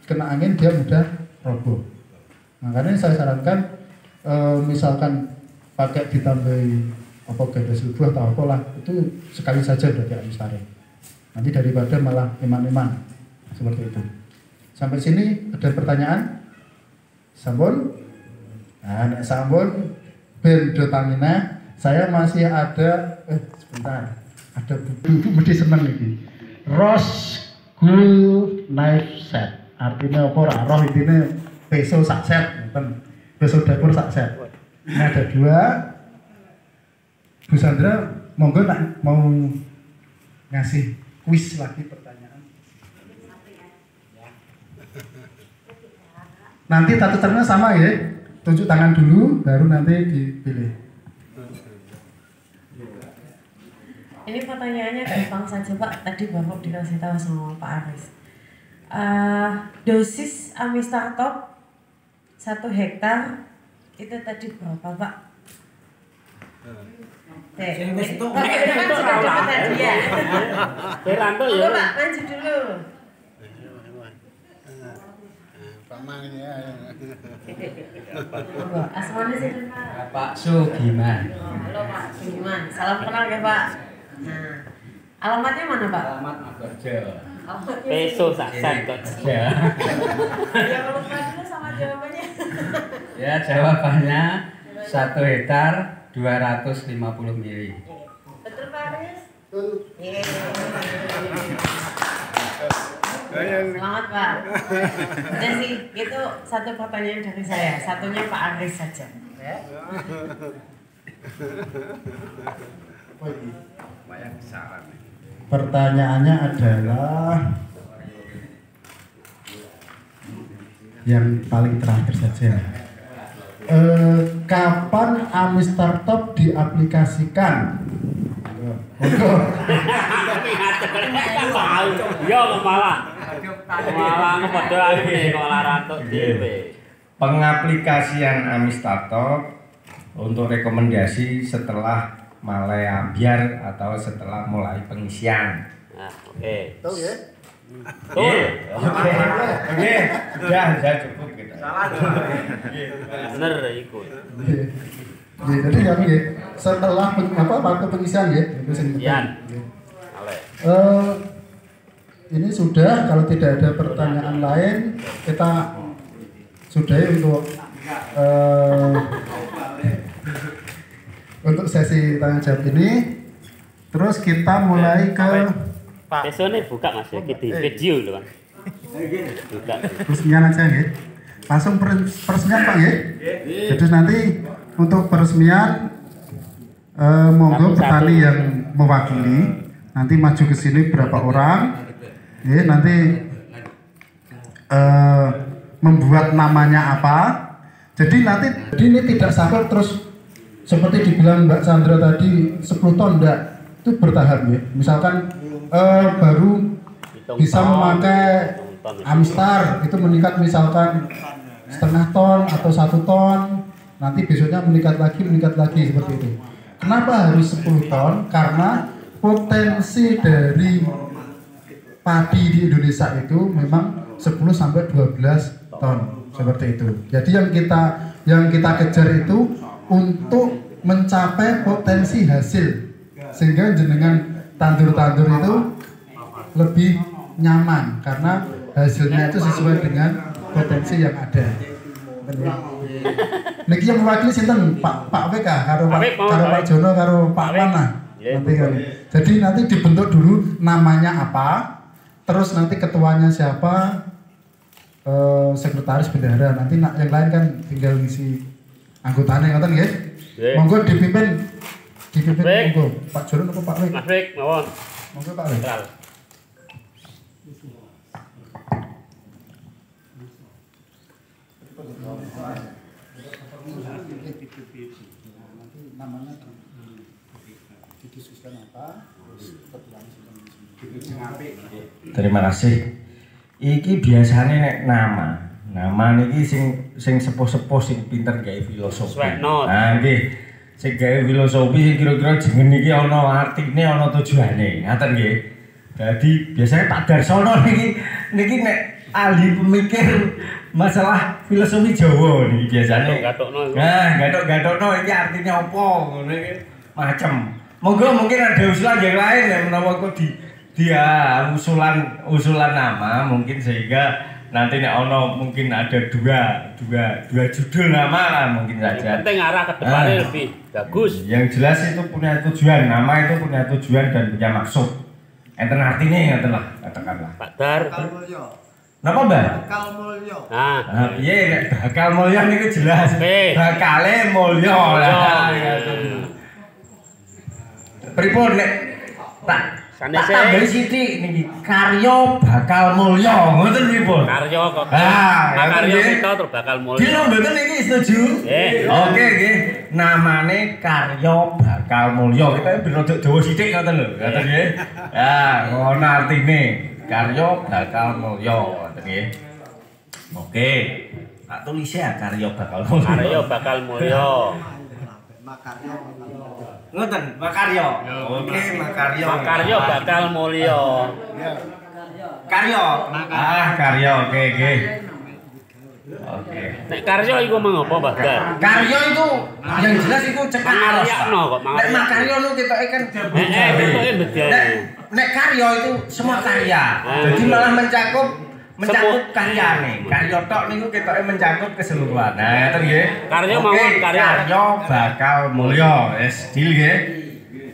kena angin dia mudah roboh. Makanya saya sarankan misalkan pakai ditambahi apa ganda silbuah atau apalah itu sekali saja udah kayak Amistare. Nanti daripada malah iman-iman seperti itu. Sampai sini ada pertanyaan? Sampun? Nah, nek sampun ben do tamina, saya masih ada sebentar. Ada buku mesti seneng iki. Rose Gold Knife Set. Artinya apa ora roh intine peso sak set, ngoten. Peso dapur sak set. Ini ada 2. Bu Sandra, monggo tak mau ngasih kuis lagi pertanyaan. Nanti tata caranya sama ya. Tunjuk tangan dulu, baru nanti dipilih. Ini pertanyaannya gampang saja Pak. Tadi Bapak dikasih tahu sama Pak Aris. Dosis Amistar Top 1 hektar itu tadi berapa Pak? Beranto ya. Pak, maju dulu. Asmane sinten Pak? Pak Sugiman. Halo Pak Sugiman. Salam kenal ya Pak. Nah, alamatnya mana Pak? Alamat Magojo. Peso saksan kok. Ya. Ya kalau dulu sama jawabannya. Ya, jawabannya 1 hektar 250 mili. Betul Pak Aris? Betul. Selamat Pak. Udah sih, itu satu pertanyaan dari saya. Satunya Pak Aris saja. Pertanyaannya adalah yang paling terakhir saja. Kapan Amistar Top diaplikasikan? Yo malah ngepodo iki kok ora rantuk dhewe. Pengaplikasian Amistar Top untuk rekomendasi setelah mulai ambiar atau setelah mulai pengisian. Nah, oke. Tahu ya? Oke. Sudah cukup gitu. Bener iku. Jadi yang ya, setelah waktu pengisian ya, itu Yan. ini sudah, kalau tidak ada pertanyaan lain kita sudahi untuk sesi tanya jawab ini. Terus kita mulai ke Besone buka Mas ya, di video lho, Bang. Buka. peresmian aja ya. Langsung peresmian Pak ya. Jadi nanti untuk peresmian monggo petani yang mewakili nanti maju ke sini berapa orang. Ya, nanti membuat namanya apa. Jadi nanti ini tidak sampai terus seperti dibilang Mbak Sandra tadi 10 ton enggak. Itu bertahap ya. Misalkan baru bisa memakai Amistar itu meningkat misalkan setengah ton atau 1 ton, nanti besoknya meningkat lagi seperti itu. Kenapa harus 10 ton? Karena potensi dari padi di Indonesia itu memang 10 sampai 12 ton seperti itu. Jadi yang kita kejar itu untuk mencapai potensi hasil sehingga jenengan tandur-tandur itu lebih nyaman karena hasilnya itu sesuai dengan potensi yang ada. Niki yang mewakili sinten Pak WK karo Pak Jono karo Pak Wana. Jadi nanti dibentuk dulu namanya apa, terus nanti ketuanya siapa, sekretaris bendahara. Nanti yang lain kan tinggal ngisi anggotanya ngoten nggih. Monggo dipimpin monggo Pak Jono atau Pak WK. Mas Wik, mawon. Monggo Pak WK. Nanti namanya didiskusikan apa, terus ketuanya Terima kasih. Iki biasanya nek nama niki sing sepuh-sepuh sing pinter gawe filosofi. Nah nggih, sing gawe filosofi sing kira-kira jeneng niki ana artine, ana tujuane. Ngaten nggih. Dadi biasanya Pak Darsono niki nek ahli pemikir masalah filosofi Jawa niki biasane. Nah, gathok-gathokno iki artinya apa ngono iki macem. Monggo mungkin ada usulan yang lain yang menawa kok dia usulan nama mungkin sehingga nanti nek ono mungkin ada dua judul nama lah mungkin saja. Penting arah ke depannya lebih bagus. Yang jelas itu punya tujuan, nama itu punya tujuan dan punya maksud. Enten artinya enten lah katakanlah. Pak Dar. Napa, Mbak? Bakal mulya. Nah, piye nek bakal mulya niku jelas. Bakale mulya lah. Pripun nek tak tambahi sithik niki karya bakal mulya ngoten pripun? Karya kok. Karya kita terus bakal mulya. Dino mboten niki setuju? Oke nggih. Namane karya bakal mulya. Kita rada dawa sithik ngoten lho. Ngoten nggih. Ya, ngono artine. Karya bakal mulya ngoten nggih. Oke. Tak tulis ya karya bakal mulya. Karya bakal mulya. Makarya. Ngoten, makarya. Oke, makarya. Makarya bakal mulya. Karya. Karya. Oke. Oke. Nek karya iku mengapa, Pak Dar? Karya itu yang jelas itu cekak aros. Nek makarya lu ketoke kan ketoke bedane. Nek karya itu semua karya. Jadi malah mencakup karyane. Karya tok niku ketoke mencakup keseluruhan. Nah, ngoten nggih. Karya mawon karya bakal mulya. Wis deal nggih.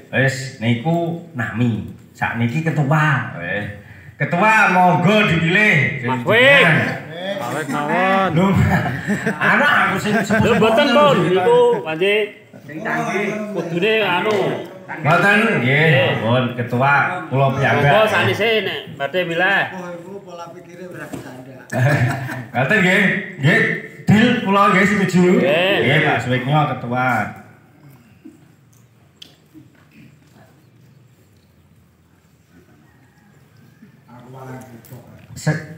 Wis niku nami. Sakniki ketua. Ketua monggo dipilih. Mas Wing. Awet mawon. Lho. Ana aku sing Lho mboten pun niku panji sing canggih kudune anu. Mboten nggih, pun ketua kula piyambak. Monggo sanise nek badhe milih. Pola pikire ora bercanda. Ngaten nggih. Nggih, deal kula nggih setuju. Nggih, Pak Swiknya ketua.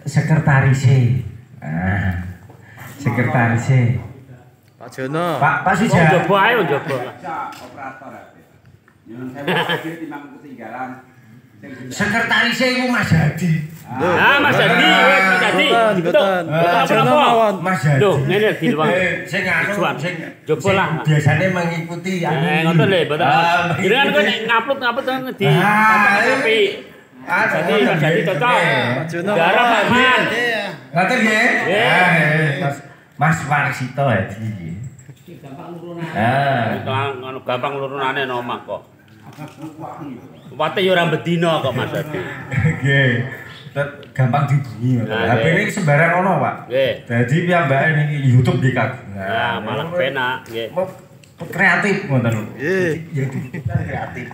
Sekretarise. Sekretarise. Pak Jono. Pak Sija. Coba ae coba. Operator. Nyuwun sewu timbang ketinggalan. Sekretarise iku Mas Hadi. Mas Hadi, Mas Hadi. Betul. Pak Jono mawon. Mas Hadi. Lho, ngene di luar. Sing anu sing coba lah. Biasane mengikuti ngoten lho, mboten. Jenengan kok nek ngupload di tapi jadi cocok. Darah Pakman. Ngoten nggih? Mas Warsito Hadi. Gampang nurunane. Gampang nurunane nomah kok. Wate yo ora bedina kok Mas Hadi. Nggih. Gampang dihubungi. HP ini sembarang ono, Pak. Nggih. Dadi piyambake niki YouTube nggih kagungan. Nah, malah penak nggih. Kreatif ngoten lho. Nggih. Kreatif.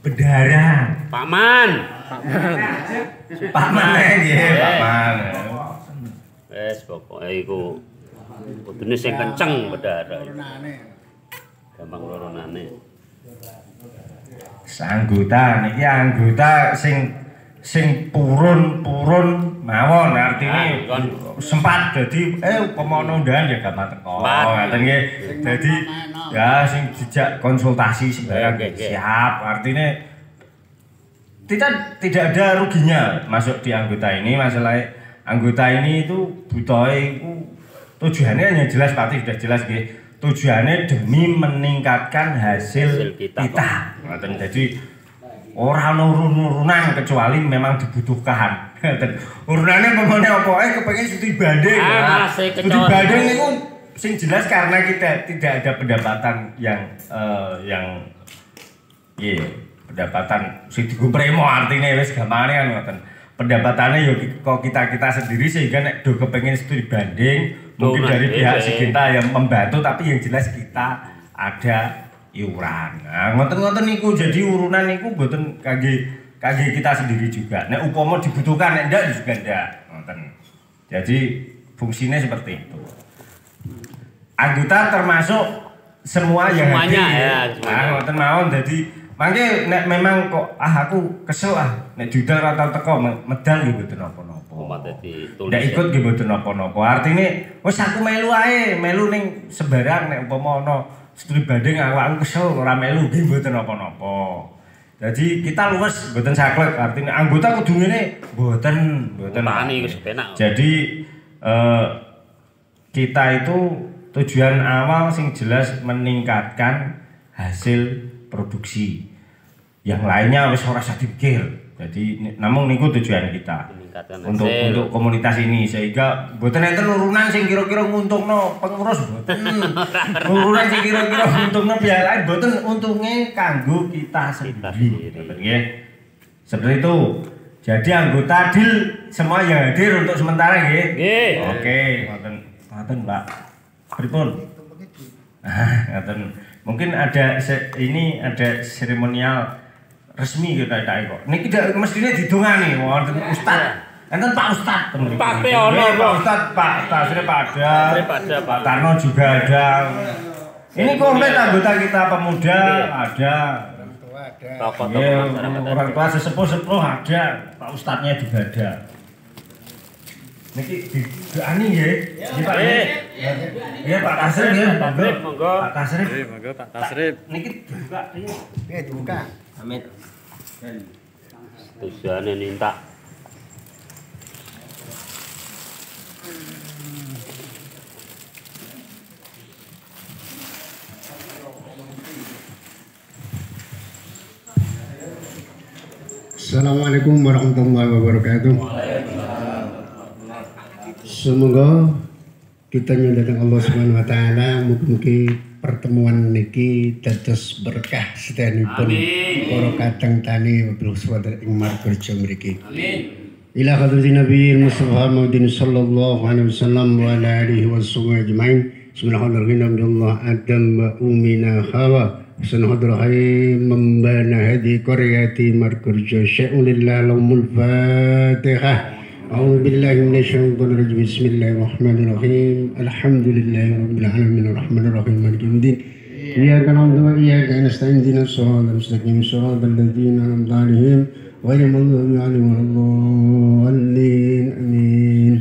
Bendara. Pakman. Pakman nggih, Pakman. Wes pokoke iku kudune sing kenceng bendara. Gampang lorone. Anggota niki anggota sing purun mawon artine sempat dadi upama undangan ya gampang teko. Ngoten nggih. Dadi ya sing dijak konsultasi sembarang siap. Artinya tidak ada ruginya masuk di anggota ini. Masalah anggota ini itu butuhe iku tujuannya hanya jelas pasti sudah jelas nggih. Tujuannya demi meningkatkan hasil kita. Jadi orang nurunan kecuali memang dibutuhkan. Urunannya pemane apa? Kepengen studi banding. Studi banding itu sing jelas karena kita tidak ada pendapatan yang pendapatan sing digo premo artine wis gampangane kan ngoten. Pendapatannya yo kok kita sendiri sehingga nek do kepengin studi banding mungkin dari pihak Sigenta yang membantu tapi yang jelas kita ada iuran. Nah, ngoten-ngoten niku jadi urunan niku mboten kangge kita sendiri juga. Nek upama dibutuhkan nek ndak juga ndak. Ngoten. Jadi fungsinya seperti itu. Anggota termasuk semua yang semuanya hadir. Ya, nah, ngoten mawon dadi Mangke nek memang kok aku kesel nek judal ora tau teko medal nggih mboten napa-napa. Nek ikut nggih mboten napa-napa. Artine wis aku melu ae, melu ning sembarang nek umpama ana studi banding awakku kesel ora melu nggih mboten napa-napa. Jadi kita luwes mboten saklek, artine anggota kudu ngene mboten tani wis penak. Jadi kita itu tujuan awal sing jelas meningkatkan hasil produksi. Yang lainnya wis ora usah dipikir. Jadi namun niku tujuan kita untuk komunitas ini sehingga mboten enten urunan sing kira-kira nguntungno pengurus mboten. Urunan sing kira-kira nguntungno pihak lain mboten, untunge kanggo kita sendiri. Nggih. Seperti itu. Jadi anggota DIL semua yang hadir untuk sementara nggih. Nggih. Oke, ngoten Mbak. Pripun? Ngoten. Mungkin ada seremonial resmi kita kok. Niki mestine didongani wonten Ustaz. Enten Pak Ustaz temen. Pak ono Pak Ustaz, Pak Tasri ada. Pak Tarno juga ada. Ini komplit anggota kita pemuda ada. Orang tua sesepuh ada. Pak Ustaznya juga ada. Niki didoani nggih. Nggih Pak. Iya Pak Tasrif nggih, monggo. Pak Tasrif. Nggih, monggo Pak Tasrif. Niki dibuka piye? Nggih, dibuka. Amin. Tujuane nintak. Assalamualaikum warahmatullahi wabarakatuh. Semoga kita nyudahan Allah Subhanahu wa taala mugi-mugi pertemuan niki dados berkah sedanipun para kadang tani wabil swadar ing marga mriki. Amin. Ila hadratin Nabi Mustafa Muhammadin sallallahu alaihi wasallam wa ala alihi washabbihi ajmain. Bismillahirrahmanirrahim. Adam wa ummina Hawa. Sunhadrahi membana hadi qaryati markurja sya'ulillah laumul fatihah. A'udzu billahi minasyaitonir rajim. Bismillahirrahmanirrahim. Alhamdulillahi rabbil alamin arrahmanir rahim maliki yaumiddin. Iyyaka na'budu wa iyyaka nasta'in ihdinas siratal mustaqim siratal ladzina an'amta 'alaihim ghairil maghdubi 'alaihim waladdallin. Amin.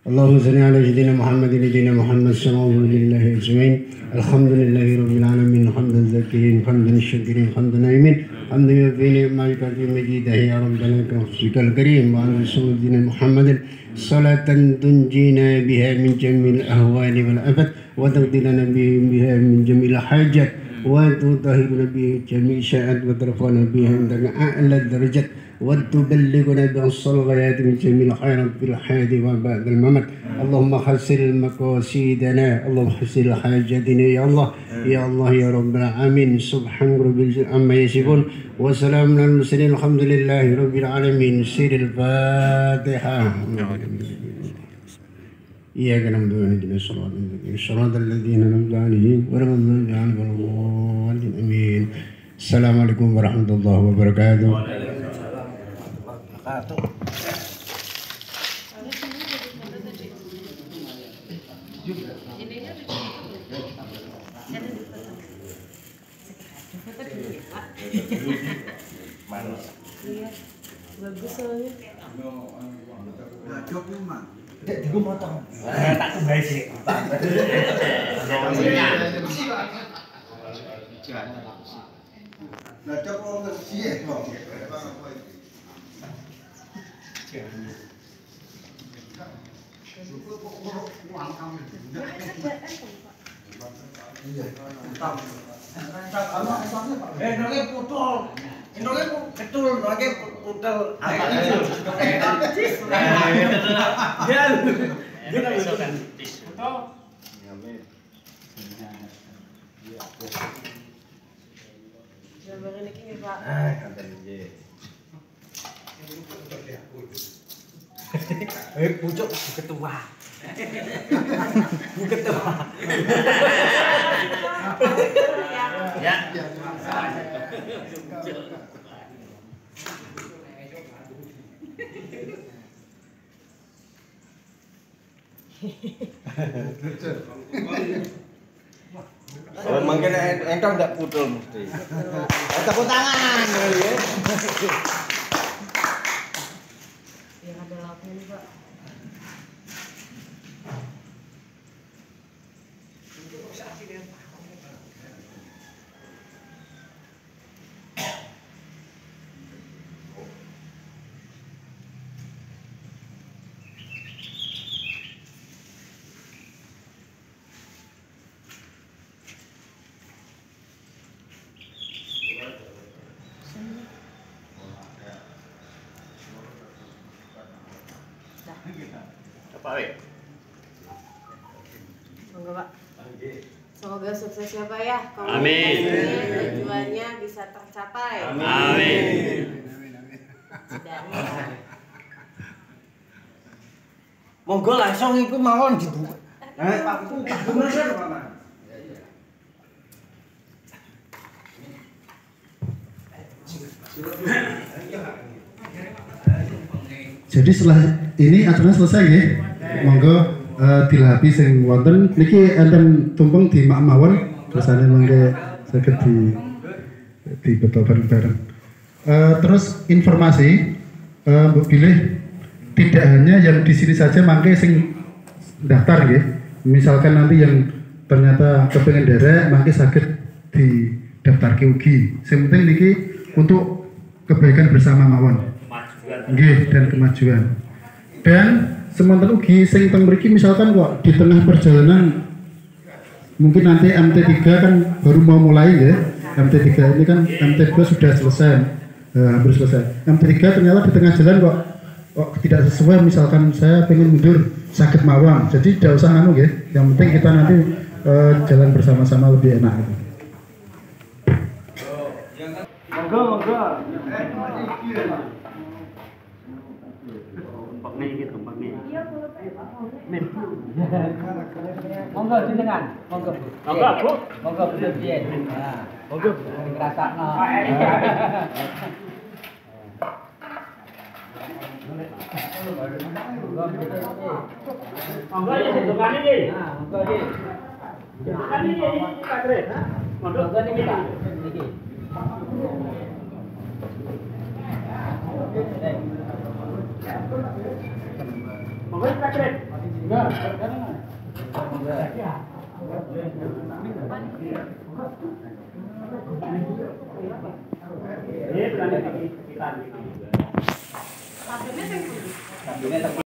Allahumma shalli ala sayyidina Muhammadin sayyidina Muhammad sallallahu alaihi wasallam. Alhamdulillahi rabbil alamin hamdan zakirin hamdan syakirin hamdan naimin hamdan yufi ni'matika fi majidihi ya rabbana kafsikal karim wa ala sayyidina Muhammadin salatan tunjina biha min jamil ahwali wal afat wa taqdilana biha min jamil hajat wa tutahhiruna biha jami' sya'at wa tarfa'una biha indaka a'la darajat wa tuballighuna bi as-salawat min jamil khairat fil hayati wa ba'dal mamat. Allahumma hasil maqasidana, Allahumma hasil hajatina ya Allah, ya Allah ya Rabbal alamin. Subhan rabbil amma yasifun wa salamun alal mursalin alhamdulillahi rabbil alamin. Siril Fatihah. Iyyaka na'budu wa iyyaka nasta'in. Shiratal ladzina an'amta 'alaihim ghairil maghdubi 'alaihim waladdallin. Amin. Assalamualaikum warahmatullahi wabarakatuh. Bagus soalnya. Jok memang. Dek diku motong. Tak tambahi sik. Lah jok wong sih kok. Endongnya putol. Endongnya ketul, endongnya putel. Ya. Dia kan isokan. Putol. Gambaran iki Pak. Kanten nggih. Pucuk ketua. Ketua. Ya. Mungkin entong ndak putul mesti. Tepuk tangan. Yang ada lauknya nih, Pak. Pak Wek. Monggo, Pak. Semoga sukses ya, Pak ya. Amin. Tujuannya bisa tercapai. Amin. Monggo langsung iku mawon dibuka. Pak. Jadi setelah ini acaranya selesai ya. Monggo dilapi sing wonten niki enten tumpeng di mak mawon rasane mangke saged di beto bareng-bareng. Terus informasi Mbok Bilih tidak hanya yang di sini saja mangke sing daftar ya. Misalkan nanti yang ternyata kepengen derek mangke saged di daftar ugi. Sing penting niki untuk kebaikan bersama mawon. Nggih, dan kemajuan. Dan sementara ugi sing teng mriki misalkan kok di tengah perjalanan mungkin nanti MT3 kan baru mau mulai ya. MT3 ini kan MT2 sudah selesai, hampir selesai. MT3 ternyata di tengah jalan kok tidak sesuai, misalkan saya pengen mundur sakit mawon. Jadi tidak usah nganu ya. Yang penting kita nanti jalan bersama-sama lebih enak gitu. Monggo. Monggo jenengan, monggo. Monggo, Bu. Monggo piye? Nah, monggo ngrasakno. Monggo ya sedekane iki. Nah, monggo iki. Sedekane iki Pak Kris, ha? Monggo niki Pak. Niki. Monggo Pak Kris.